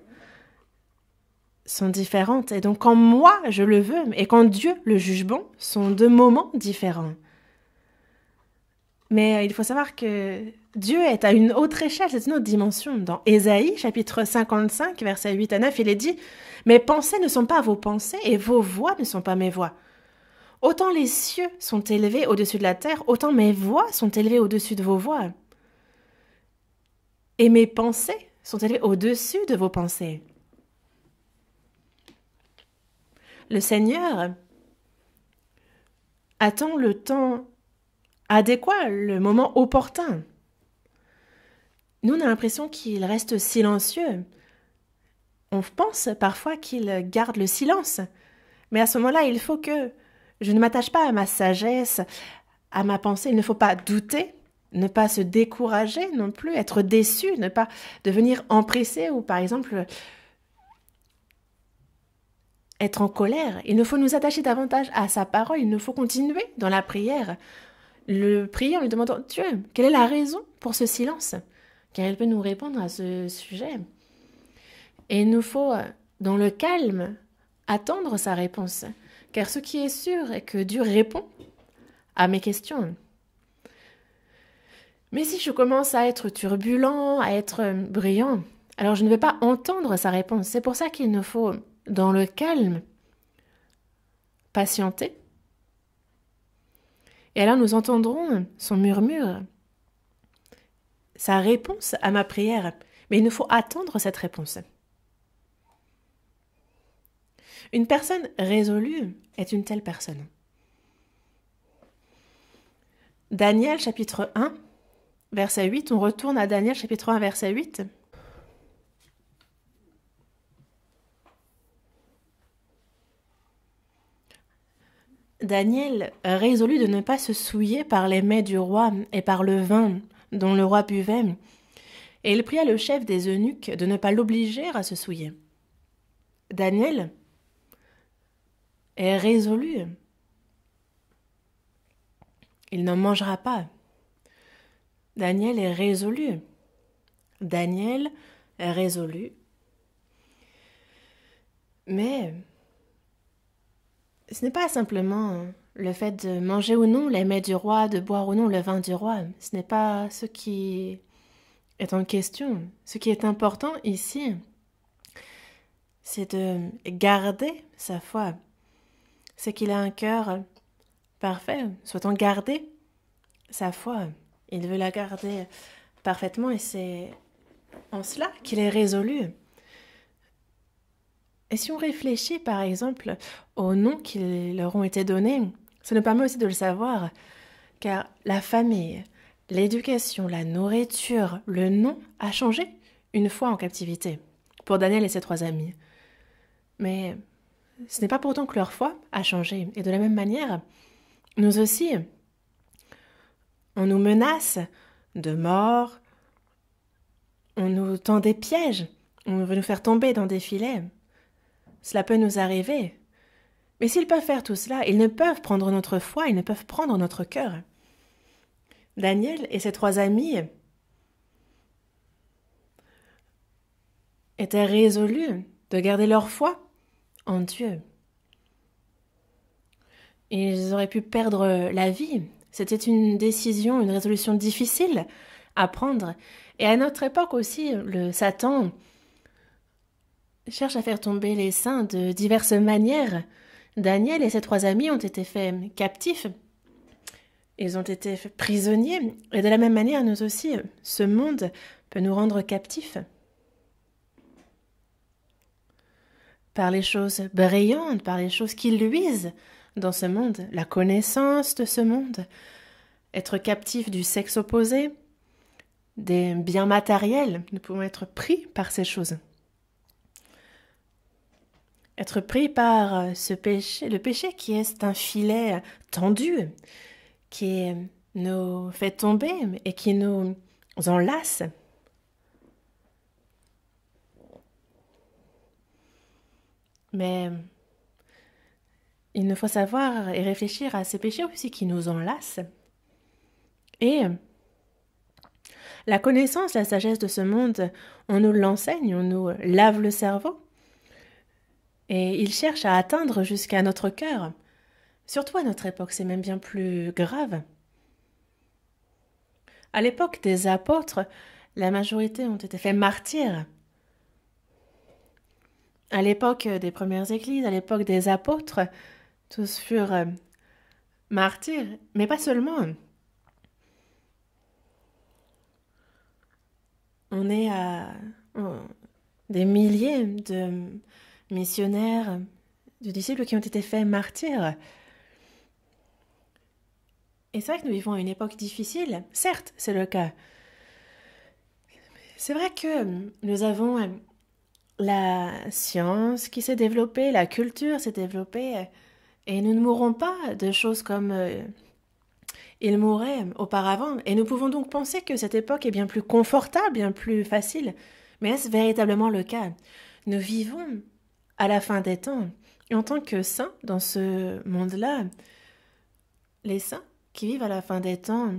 sont différentes. Et donc, quand moi, je le veux, et quand Dieu le juge bon, sont deux moments différents. Mais il faut savoir que Dieu est à une autre échelle, c'est une autre dimension. Dans Ésaïe, chapitre 55, versets 8 à 9, il est dit « Mes pensées ne sont pas vos pensées, et vos voix ne sont pas mes voix. Autant les cieux sont élevés au-dessus de la terre, autant mes voix sont élevées au-dessus de vos voix. Et mes pensées sont élevées au-dessus de vos pensées. » Le Seigneur attend le temps adéquat, le moment opportun. Nous, on a l'impression qu'il reste silencieux. On pense parfois qu'il garde le silence. Mais à ce moment-là, il faut que je ne m'attache pas à ma sagesse, à ma pensée. Il ne faut pas douter, ne pas se décourager non plus, être déçu, ne pas devenir empressé ou par exemple être en colère. Il nous faut nous attacher davantage à sa parole, il nous faut continuer dans la prière. Le prier en lui demandant « Dieu, quelle est la raison pour ce silence ?» Car il peut nous répondre à ce sujet. Et il nous faut, dans le calme, attendre sa réponse. Car ce qui est sûr est que Dieu répond à mes questions. Mais si je commence à être turbulent, à être brillant, alors je ne vais pas entendre sa réponse. C'est pour ça qu'il nous faut, dans le calme, patienter. Et alors nous entendrons son murmure, sa réponse à ma prière. Mais il nous faut attendre cette réponse. Une personne résolue est une telle personne. Daniel chapitre 1, verset 8, on retourne à Daniel chapitre 1, verset 8. Daniel résolut de ne pas se souiller par les mets du roi et par le vin dont le roi buvait, et il pria le chef des eunuques de ne pas l'obliger à se souiller. Daniel est résolu. Il n'en mangera pas. Daniel est résolu. Daniel est résolu. Mais ce n'est pas simplement le fait de manger ou non les mets du roi, de boire ou non le vin du roi. Ce n'est pas ce qui est en question. Ce qui est important ici, c'est de garder sa foi. C'est qu'il a un cœur parfait. Souhaitant garder sa foi. Il veut la garder parfaitement et c'est en cela qu'il est résolu. Et si on réfléchit par exemple aux noms qui leur ont été donnés, ça nous permet aussi de le savoir, car la famille, l'éducation, la nourriture, le nom a changé une fois en captivité, pour Daniel et ses 3 amis. Mais ce n'est pas pourtant que leur foi a changé. Et de la même manière, nous aussi, on nous menace de mort, on nous tend des pièges, on veut nous faire tomber dans des filets. Cela peut nous arriver. Mais s'ils peuvent faire tout cela, ils ne peuvent prendre notre foi, ils ne peuvent prendre notre cœur. Daniel et ses 3 amis étaient résolus de garder leur foi en Dieu. Ils auraient pu perdre la vie. C'était une décision, une résolution difficile à prendre. Et à notre époque aussi, le Satan cherche à faire tomber les saints de diverses manières. Daniel et ses 3 amis ont été faits captifs. Ils ont été faits prisonniers. Et de la même manière, nous aussi, ce monde peut nous rendre captifs. Par les choses brillantes, par les choses qui luisent dans ce monde, la connaissance de ce monde, être captif du sexe opposé, des biens matériels, nous pouvons être pris par ces choses. Être pris par ce péché, le péché qui est un filet tendu, qui nous fait tomber et qui nous enlace. Mais il nous faut savoir et réfléchir à ces péchés aussi qui nous enlacent. Et la connaissance, la sagesse de ce monde, on nous l'enseigne, on nous lave le cerveau. Et il cherche à atteindre jusqu'à notre cœur. Surtout à notre époque, c'est même bien plus grave. À l'époque des apôtres, la majorité ont été faits martyrs. À l'époque des premières églises, à l'époque des apôtres, tous furent martyrs, mais pas seulement. On est à des milliers de missionnaires, de disciples qui ont été faits martyrs. Et c'est vrai que nous vivons à une époque difficile. Certes, c'est le cas. C'est vrai que nous avons la science qui s'est développée, la culture s'est développée, et nous ne mourrons pas de choses comme ils mouraient auparavant. Et nous pouvons donc penser que cette époque est bien plus confortable, bien plus facile. Mais est-ce véritablement le cas? Nous vivons à la fin des temps. Et en tant que saints dans ce monde-là, les saints qui vivent à la fin des temps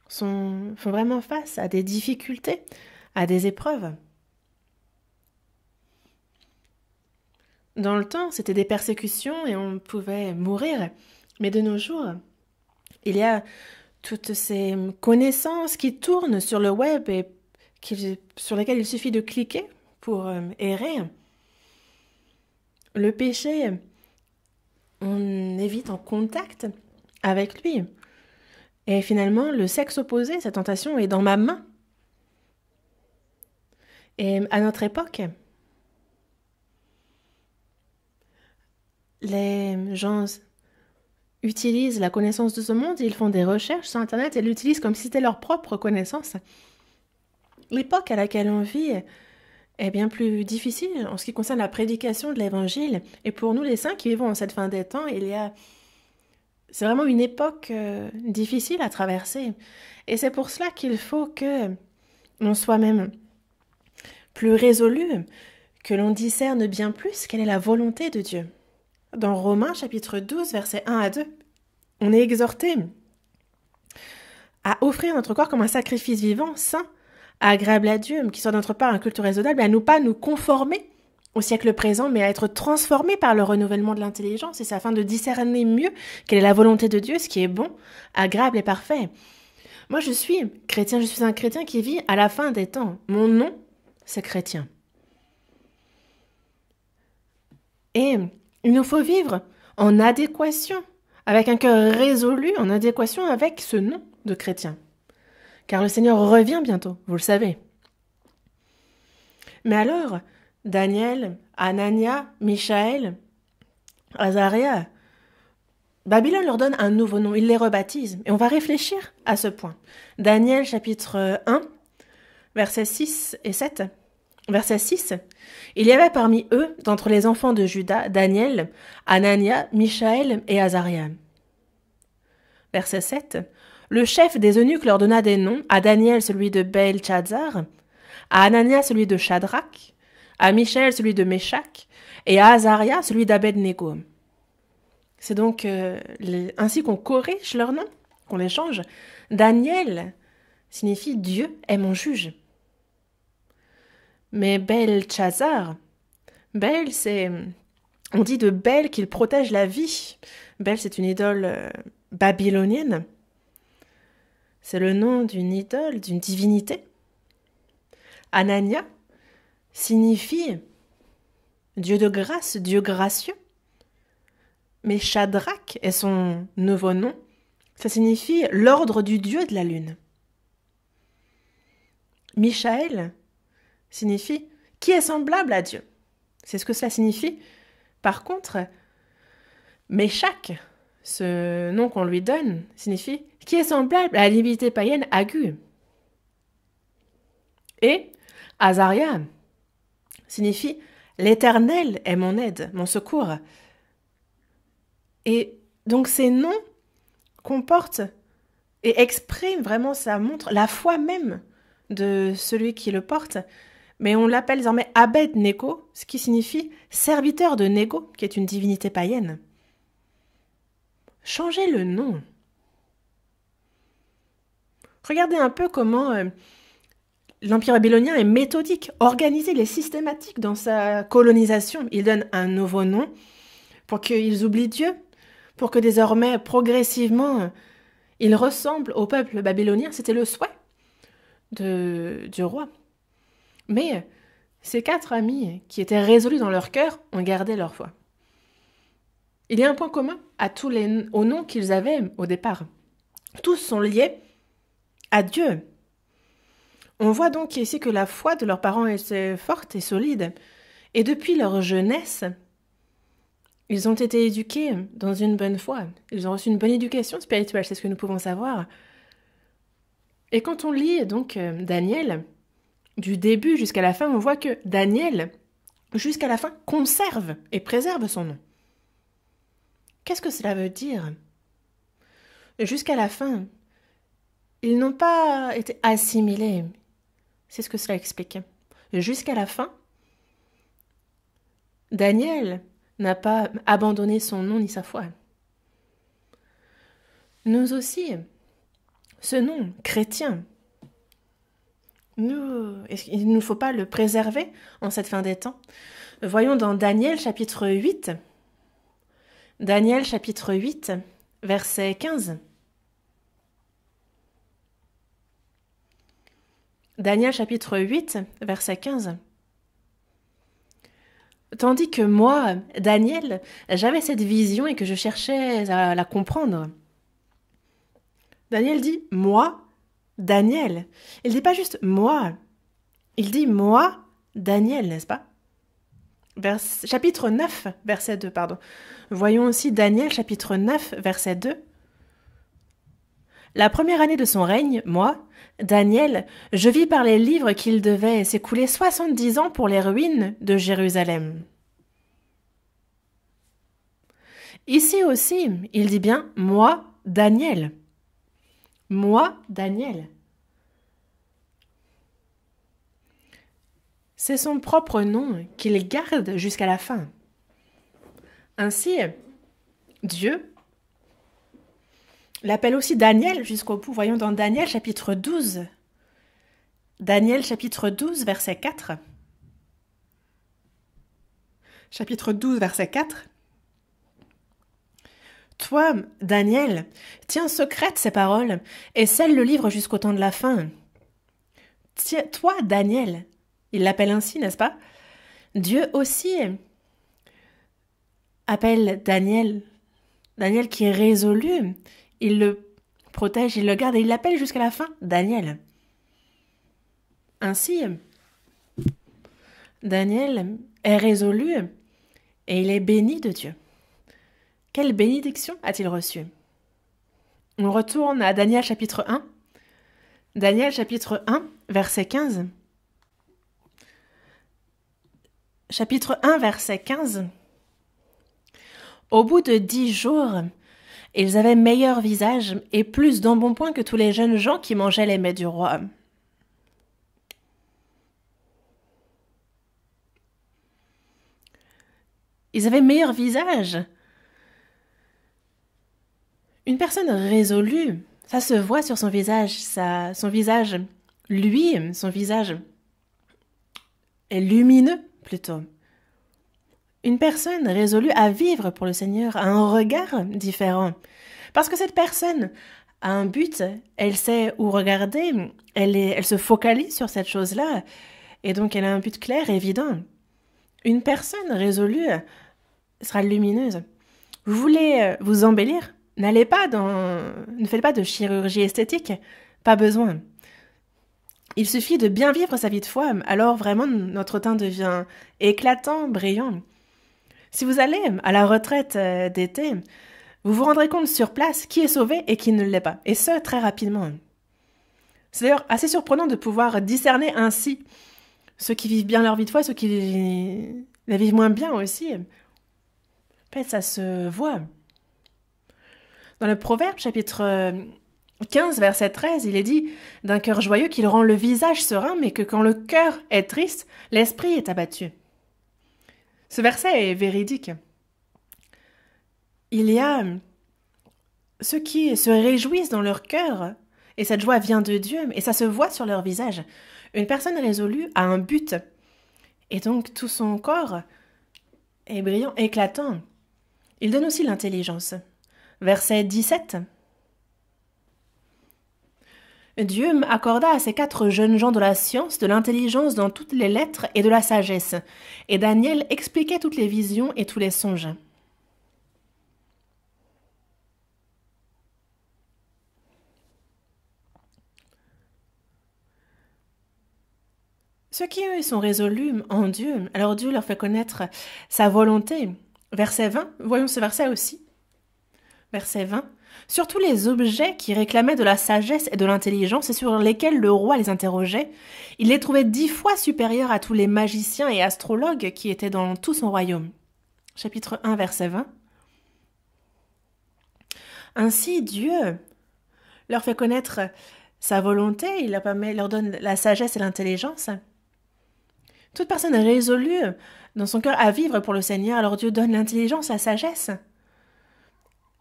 font vraiment face à des difficultés, à des épreuves. Dans le temps, c'était des persécutions et on pouvait mourir. Mais de nos jours, il y a toutes ces connaissances qui tournent sur le web et sur lesquelles il suffit de cliquer pour errer. Le péché, on est vite en contact avec lui. Et finalement, le sexe opposé, cette tentation est dans ma main. Et à notre époque, les gens utilisent la connaissance de ce monde, ils font des recherches sur Internet et l'utilisent comme si c'était leur propre connaissance. L'époque à laquelle on vit est bien plus difficile en ce qui concerne la prédication de l'Évangile. Et pour nous, les saints qui vivons en cette fin des temps, c'est vraiment une époque difficile à traverser. Et c'est pour cela qu'il faut que l'on soit même plus résolu, que l'on discerne bien plus quelle est la volonté de Dieu. Dans Romains chapitre 12, versets 1 à 2, on est exhorté à offrir notre corps comme un sacrifice vivant, saint, agréable à Dieu, qui soit de notre part un culte raisonnable, et à ne pas nous conformer au siècle présent, mais à être transformés par le renouvellement de l'intelligence, et c'est afin de discerner mieux quelle est la volonté de Dieu, ce qui est bon, agréable et parfait. Moi, je suis chrétien, je suis un chrétien qui vit à la fin des temps. Mon nom, c'est chrétien. Et il nous faut vivre en adéquation, avec un cœur résolu, en adéquation avec ce nom de chrétien. Car le Seigneur revient bientôt, vous le savez. Mais alors, Daniel, Anania, Michaël, Azaria, Babylone leur donne un nouveau nom, il les rebaptise. Et on va réfléchir à ce point. Daniel chapitre 1, versets 6 et 7. Verset 6. Il y avait parmi eux, d'entre les enfants de Juda, Daniel, Anania, Michaël et Azaria. Verset 7. Le chef des eunuques leur donna des noms, à Daniel celui de Belchazzar, à Anania celui de Shadrach, à Michaël celui de Méshach, et à Azaria celui d'Abed-Nego. C'est donc ainsi qu'on corrige leurs noms, qu'on les change. Daniel signifie Dieu est mon juge. Mais Belchazzar, Bel, on dit de Bel qu'il protège la vie. Bel, c'est une idole babylonienne. C'est le nom d'une idole, d'une divinité. Anania signifie Dieu de grâce, Dieu gracieux. Mais Shadrach est son nouveau nom. Ça signifie l'ordre du Dieu de la lune. Michaël signifie qui est semblable à Dieu. C'est ce que cela signifie. Par contre, Méshach, ce nom qu'on lui donne, signifie qui est semblable à la divinité païenne Agu. Et Azaria signifie l'Éternel est mon aide, mon secours. Et donc ces noms comportent et expriment vraiment, ça montre la foi même de celui qui le porte. Mais on l'appelle désormais Abed-Nego, ce qui signifie serviteur de Nego, qui est une divinité païenne. Changez le nom. Regardez un peu comment l'Empire babylonien est méthodique, organisé, il est systématique dans sa colonisation. Il donne un nouveau nom pour qu'ils oublient Dieu, pour que désormais, progressivement, ils ressemblent au peuple babylonien. C'était le souhait du roi. Mais ces 4 amis qui étaient résolus dans leur cœur ont gardé leur foi. Il y a un point commun aux noms qu'ils avaient au départ. Tous sont liés à Dieu. On voit donc ici que la foi de leurs parents est forte et solide. Et depuis leur jeunesse, ils ont été éduqués dans une bonne foi. Ils ont reçu une bonne éducation spirituelle, c'est ce que nous pouvons savoir. Et quand on lit donc Daniel, du début jusqu'à la fin, on voit que Daniel, jusqu'à la fin, conserve et préserve son nom. Qu'est-ce que cela veut dire? Jusqu'à la fin, ils n'ont pas été assimilés. C'est ce que cela explique. Jusqu'à la fin, Daniel n'a pas abandonné son nom ni sa foi. Nous aussi, ce nom chrétien, il ne nous faut pas le préserver en cette fin des temps. Voyons dans Daniel chapitre 8. Daniel chapitre 8, verset 15. Daniel chapitre 8, verset 15. Tandis que moi, Daniel, j'avais cette vision et que je cherchais à la comprendre. Daniel dit « moi ». Daniel. Il ne dit pas juste « moi », il dit « moi, Daniel », n'est-ce pas? chapitre 9, verset 2, pardon. Voyons aussi Daniel, chapitre 9, verset 2. La première année de son règne, moi, Daniel, je vis par les livres qu'il devait s'écouler 70 ans pour les ruines de Jérusalem. Ici aussi, il dit bien « moi, Daniel ». Moi, Daniel. C'est son propre nom qu'il garde jusqu'à la fin. Ainsi, Dieu l'appelle aussi Daniel jusqu'au bout. Voyons dans Daniel chapitre 12. Daniel chapitre 12, verset 4. Chapitre 12, verset 4. Toi, Daniel, tiens secrète ces paroles et scelle le livre jusqu'au temps de la fin. Toi, Daniel, il l'appelle ainsi, n'est-ce pas? Dieu aussi appelle Daniel, Daniel qui est résolu, il le protège, il le garde et il l'appelle jusqu'à la fin, Daniel. Ainsi, Daniel est résolu et il est béni de Dieu. Quelle bénédiction a-t-il reçue? On retourne à Daniel chapitre 1. Daniel chapitre 1, verset 15. Chapitre 1, verset 15. Au bout de 10 jours, ils avaient meilleur visage et plus d'embonpoint que tous les jeunes gens qui mangeaient les mets du roi. Ils avaient meilleur visage. Une personne résolue, ça se voit sur son visage. Son visage est lumineux plutôt. Une personne résolue à vivre pour le Seigneur a un regard différent. Parce que cette personne a un but, elle sait où regarder, elle se focalise sur cette chose-là, et donc elle a un but clair et évident. Une personne résolue sera lumineuse. Vous voulez vous embellir? Ne faites pas de chirurgie esthétique, pas besoin. Il suffit de bien vivre sa vie de foi, alors vraiment notre teint devient éclatant, brillant. Si vous allez à la retraite d'été, vous vous rendrez compte sur place qui est sauvé et qui ne l'est pas, et ce, très rapidement. C'est d'ailleurs assez surprenant de pouvoir discerner ainsi ceux qui vivent bien leur vie de foi, ceux qui la vivent moins bien aussi. Peut-être ça se voit. Dans le Proverbe, chapitre 15, verset 13, il est dit « D'un cœur joyeux qu'il rend le visage serein, mais que quand le cœur est triste, l'esprit est abattu. » Ce verset est véridique. Il y a ceux qui se réjouissent dans leur cœur, et cette joie vient de Dieu, et ça se voit sur leur visage. Une personne résolue a un but, et donc tout son corps est brillant, éclatant. Il donne aussi l'intelligence. Verset 17. Dieu accorda à ces 4 jeunes gens de la science, de l'intelligence dans toutes les lettres et de la sagesse. Et Daniel expliquait toutes les visions et tous les songes. Ceux qui, eux, sont résolus en Dieu, alors Dieu leur fait connaître sa volonté. Verset 20, voyons ce verset aussi. Verset 20. Sur tous les objets qui réclamaient de la sagesse et de l'intelligence et sur lesquels le roi les interrogeait, il les trouvait 10 fois supérieurs à tous les magiciens et astrologues qui étaient dans tout son royaume. Chapitre 1, verset 20. Ainsi, Dieu leur fait connaître sa volonté, il leur donne la sagesse et l'intelligence. Toute personne résolue dans son cœur à vivre pour le Seigneur, alors Dieu donne l'intelligence, la sagesse,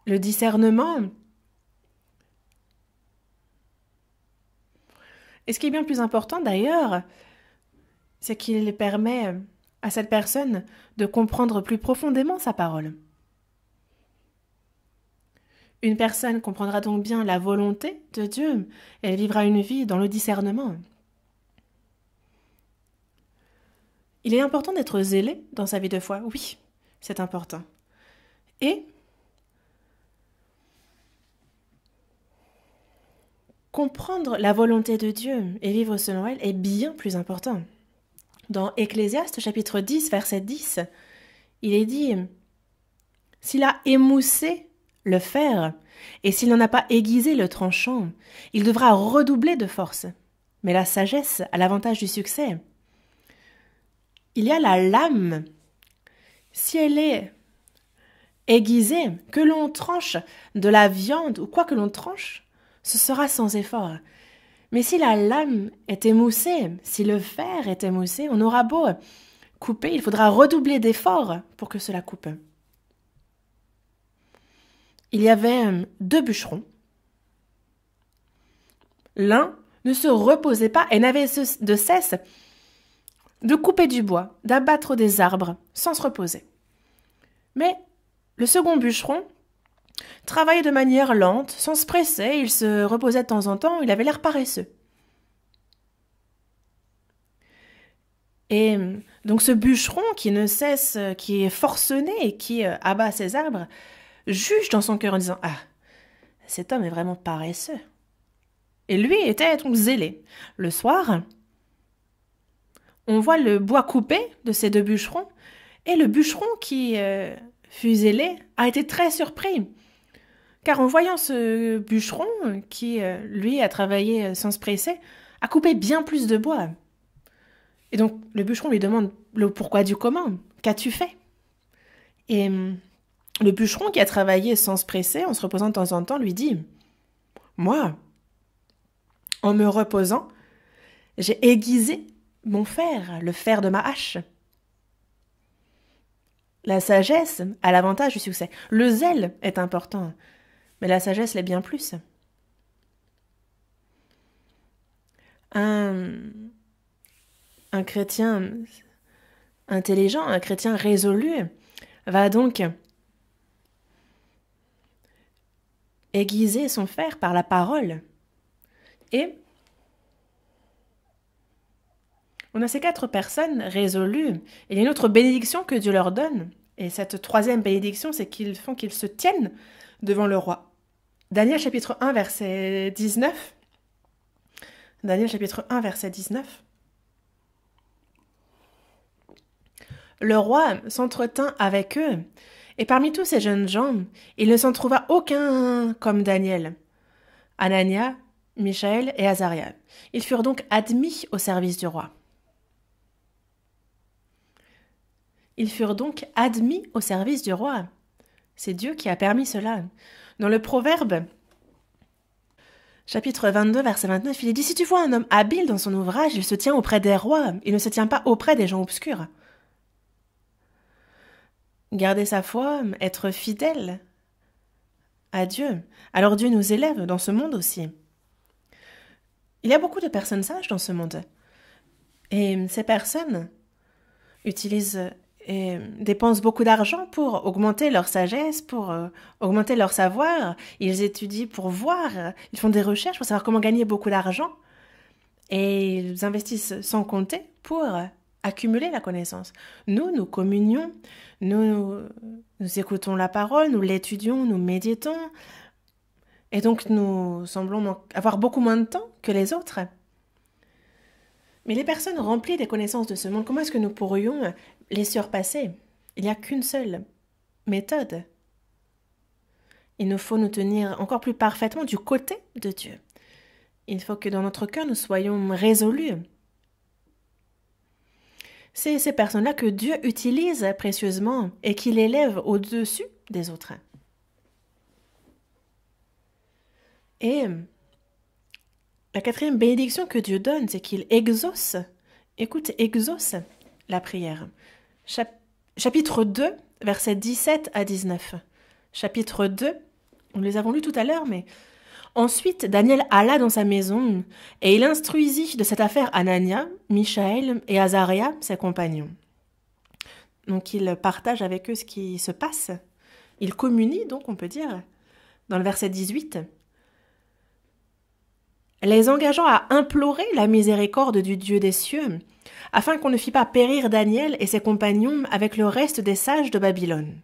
le discernement. Et ce qui est bien plus important d'ailleurs, c'est qu'il permet à cette personne de comprendre plus profondément sa parole. Une personne comprendra donc bien la volonté de Dieu, et elle vivra une vie dans le discernement. Il est important d'être zélé dans sa vie de foi, oui, c'est important. Et comprendre la volonté de Dieu et vivre selon elle est bien plus important. Dans Ecclésiaste chapitre 10, verset 10, il est dit « S'il a émoussé le fer, et s'il n'en a pas aiguisé le tranchant, il devra redoubler de force. Mais la sagesse a l'avantage du succès. Il y a la lame. Si elle est aiguisée, que l'on tranche de la viande ou quoi que l'on tranche, ce sera sans effort. Mais si la lame est émoussée, si le fer est émoussé, on aura beau couper, il faudra redoubler d'efforts pour que cela coupe. » Il y avait 2 bûcherons. L'un ne se reposait pas et n'avait de cesse de couper du bois, d'abattre des arbres, sans se reposer. Mais le second bûcheron travaillait de manière lente, sans se presser, il se reposait de temps en temps, il avait l'air paresseux. Et donc ce bûcheron qui ne cesse, qui est forcené et qui abat ses arbres, juge dans son cœur en disant « Ah, cet homme est vraiment paresseux. » Et lui était donc zélé. Le soir, on voit le bois coupé de ces 2 bûcherons, et le bûcheron qui fut zélé a été très surpris. Car en voyant ce bûcheron qui, lui, a travaillé sans se presser, a coupé bien plus de bois. Et donc le bûcheron lui demande le pourquoi du comment. Qu'as-tu fait? Et le bûcheron qui a travaillé sans se presser, en se reposant de temps en temps, lui dit « Moi, en me reposant, j'ai aiguisé mon fer, le fer de ma hache. » La sagesse a l'avantage du succès. Le zèle est important, mais la sagesse l'est bien plus. Un chrétien intelligent, un chrétien résolu, va donc aiguiser son fer par la parole. Et on a ces 4 personnes résolues. Il y a une autre bénédiction que Dieu leur donne. Et cette 3e bénédiction, c'est qu'ils font qu'ils se tiennent devant le roi. Daniel chapitre 1, verset 19. Daniel chapitre 1, verset 19. Le roi s'entretint avec eux, et parmi tous ces jeunes gens, il ne s'en trouva aucun comme Daniel, Anania, Michaël et Azaria. Ils furent donc admis au service du roi. Ils furent donc admis au service du roi. C'est Dieu qui a permis cela. Dans le Proverbe, chapitre 22, verset 29, il est dit « Si tu vois un homme habile dans son ouvrage, il se tient auprès des rois, il ne se tient pas auprès des gens obscurs. » Garder sa foi, être fidèle à Dieu. Alors Dieu nous élève dans ce monde aussi. Il y a beaucoup de personnes sages dans ce monde. Et ces personnes utilisent et dépensent beaucoup d'argent pour augmenter leur sagesse, pour augmenter leur savoir. Ils étudient pour voir, ils font des recherches pour savoir comment gagner beaucoup d'argent. Et ils investissent sans compter pour accumuler la connaissance. Nous communions, nous écoutons la parole, nous l'étudions, nous méditons. Et donc nous semblons avoir beaucoup moins de temps que les autres. Mais les personnes remplies des connaissances de ce monde, comment est-ce que nous pourrions les surpasser? Il n'y a qu'une seule méthode. Il nous faut nous tenir encore plus parfaitement du côté de Dieu. Il faut que dans notre cœur, nous soyons résolus. C'est ces personnes-là que Dieu utilise précieusement et qu'il élève au-dessus des autres. Et la 4e bénédiction que Dieu donne, c'est qu'il exauce, exauce la prière. Chapitre 2, versets 17 à 19. Chapitre 2, nous les avons lus tout à l'heure, mais ensuite Daniel alla dans sa maison et il instruisit de cette affaire Anania, Michaël et Azaria, ses compagnons. Donc il partage avec eux ce qui se passe. Il communie, donc on peut dire, dans le verset 18, les engageant à implorer la miséricorde du Dieu des cieux, afin qu'on ne fît pas périr Daniel et ses compagnons avec le reste des sages de Babylone.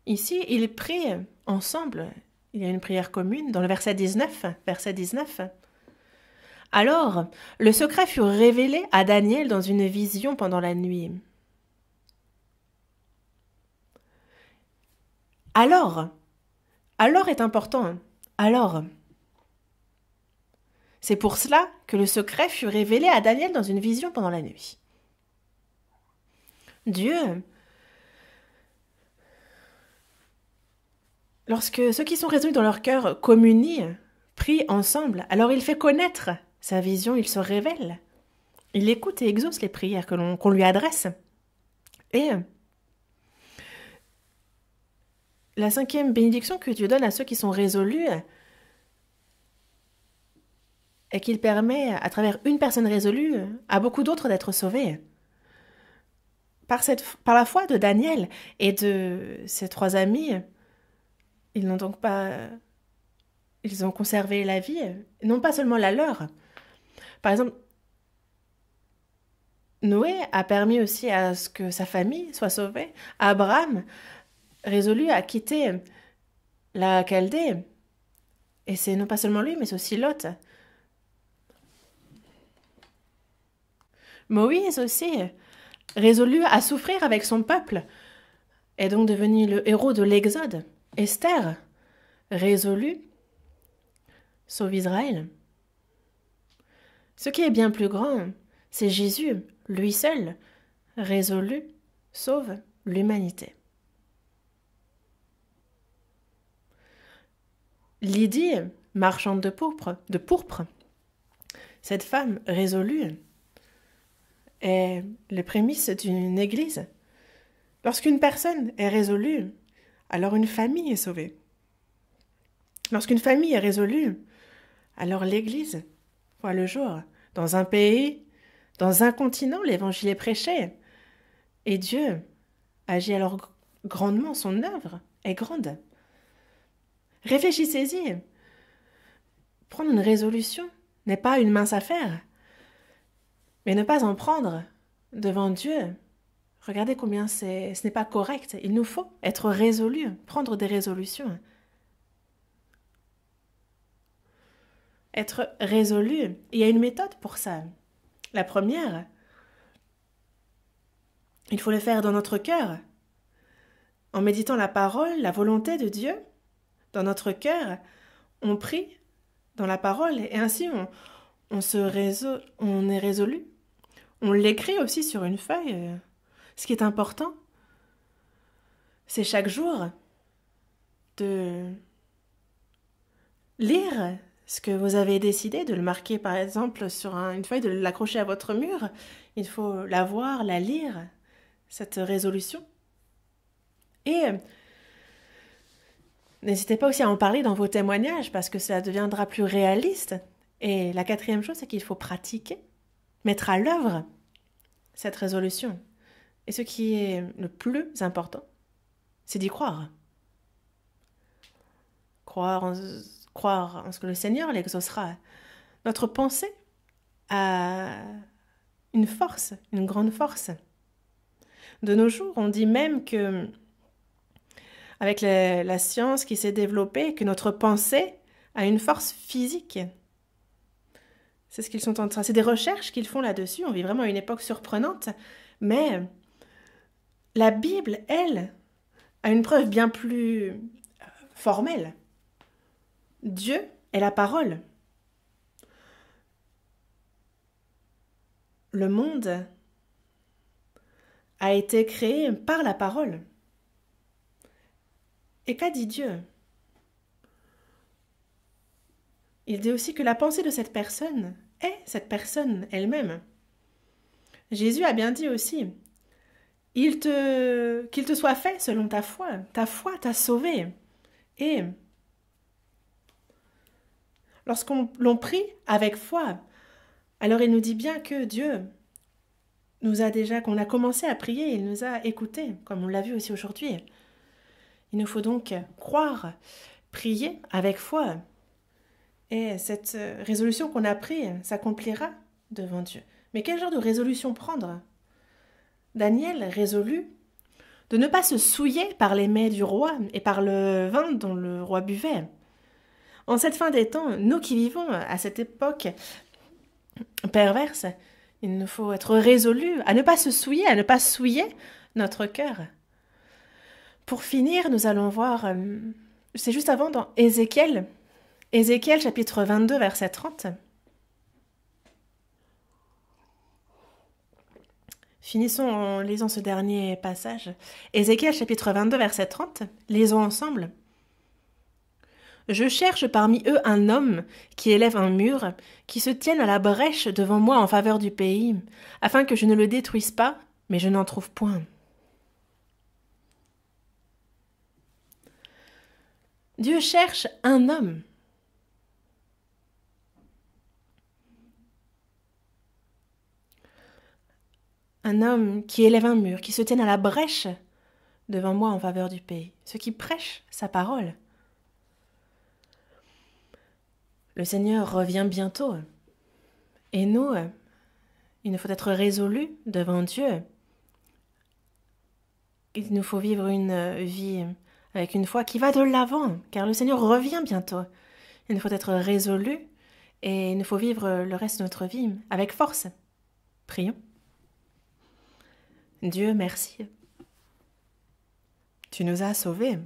Ici, ils prient ensemble, il y a une prière commune dans le verset 19, Alors, le secret fut révélé à Daniel dans une vision pendant la nuit. Alors est important. Alors. C'est pour cela que le secret fut révélé à Daniel dans une vision pendant la nuit. Dieu, lorsque ceux qui sont résolus dans leur cœur communient, prient ensemble, alors il fait connaître sa vision, il se révèle. Il écoute et exauce les prières qu'on lui adresse. Et la 5e bénédiction que Dieu donne à ceux qui sont résolus est qu'il permet, à travers une personne résolue, à beaucoup d'autres d'être sauvés. Par la foi de Daniel et de ses 3 amis, ils n'ont donc pas... Ils ont conservé la vie, non pas seulement la leur. Par exemple, Noé a permis aussi à ce que sa famille soit sauvée. Abraham, résolu à quitter la Chaldée. Et c'est non pas seulement lui, mais c'est aussi Lot. Moïse aussi, résolu à souffrir avec son peuple, est donc devenu le héros de l'Exode. Esther, résolue, sauve Israël. Ce qui est bien plus grand, c'est Jésus, lui seul, résolu, sauve l'humanité. Lydie, marchande de pourpre, cette femme résolue, est les prémices d'une église. Lorsqu'une personne est résolue, alors une famille est sauvée. Lorsqu'une famille est résolue, alors l'église voit le jour. Dans un pays, dans un continent, l'évangile est prêché. Et Dieu agit alors grandement, son œuvre est grande. Réfléchissez-y. Prendre une résolution n'est pas une mince affaire. Mais ne pas en prendre devant Dieu, regardez combien ce n'est pas correct. Il nous faut être résolus, prendre des résolutions. Être résolu, il y a une méthode pour ça. La première, il faut le faire dans notre cœur, en méditant la parole, la volonté de Dieu. Dans notre cœur, on prie dans la parole et ainsi on est résolu. On l'écrit aussi sur une feuille. Ce qui est important, c'est chaque jour de lire ce que vous avez décidé, de le marquer par exemple sur une feuille, de l'accrocher à votre mur. Il faut la voir, la lire, cette résolution. Et n'hésitez pas aussi à en parler dans vos témoignages parce que ça deviendra plus réaliste. Et la 4e chose, c'est qu'il faut pratiquer, mettre à l'œuvre cette résolution. Et ce qui est le plus important, c'est d'y croire. Croire en ce que le Seigneur l'exaucera. Notre pensée a une force, une grande force. De nos jours, on dit même que, avec la science qui s'est développée, que notre pensée a une force physique. C'est ce qu'ils sont en train. C'est des recherches qu'ils font là-dessus. On vit vraiment une époque surprenante, mais la Bible, elle, a une preuve bien plus formelle. Dieu est la parole. Le monde a été créé par la parole. Et qu'a dit Dieu? Il dit aussi que la pensée de cette personne est cette personne elle-même. Jésus a bien dit aussi, qu'il te soit fait selon ta foi t'a sauvé. Et l'on prie avec foi, alors il nous dit bien que Dieu nous a déjà, qu'on a commencé à prier, il nous a écoutés, comme on l'a vu aussi aujourd'hui. Il nous faut donc croire, prier avec foi. Et cette résolution qu'on a prise s'accomplira devant Dieu. Mais quel genre de résolution prendre? Daniel résolut de ne pas se souiller par les mets du roi et par le vin dont le roi buvait. En cette fin des temps, nous qui vivons à cette époque perverse. Il nous faut être résolus à ne pas se souiller, à ne pas souiller notre cœur. Pour finir, nous allons voir, c'est juste avant dans Ézéchiel chapitre 22, verset 30. Finissons en lisant ce dernier passage. Ézéchiel chapitre 22, verset 30. Lisons ensemble. Je cherche parmi eux un homme qui élève un mur, qui se tienne à la brèche devant moi en faveur du pays, afin que je ne le détruise pas, mais je n'en trouve point. Dieu cherche un homme. Un homme qui élève un mur, qui se tienne à la brèche devant moi en faveur du pays, ce qui prêche sa parole. Le Seigneur revient bientôt. Et nous, il nous faut être résolus devant Dieu. Il nous faut vivre une vie avec une foi qui va de l'avant, car le Seigneur revient bientôt. Il nous faut être résolus et il nous faut vivre le reste de notre vie avec force. Prions. Dieu, merci. Tu nous as sauvés.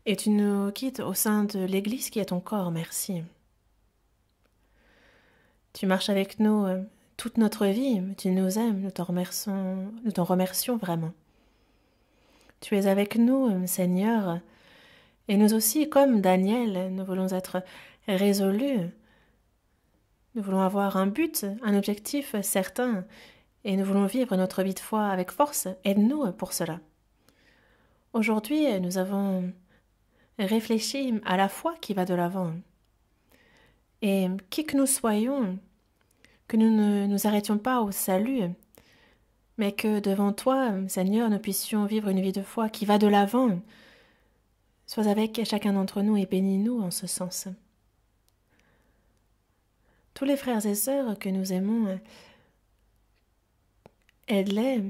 Et tu nous quittes au sein de l'Église qui est ton corps, merci. Tu marches avec nous toute notre vie, tu nous aimes, nous t'en remercions vraiment. Tu es avec nous, Seigneur, et nous aussi, comme Daniel, nous voulons être résolus. Nous voulons avoir un but, un objectif certain, et nous voulons vivre notre vie de foi avec force. Aide-nous pour cela. Aujourd'hui, nous avons réfléchi à la foi qui va de l'avant. Et qui que nous soyons, que nous ne nous arrêtions pas au salut, mais que devant toi, Seigneur, nous puissions vivre une vie de foi qui va de l'avant. Sois avec chacun d'entre nous et bénis-nous en ce sens. Tous les frères et sœurs que nous aimons, aide-les,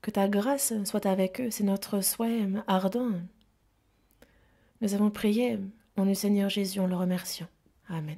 que ta grâce soit avec eux, c'est notre souhait ardent. Nous avons prié, en le Seigneur Jésus, en le remerciant. Amen.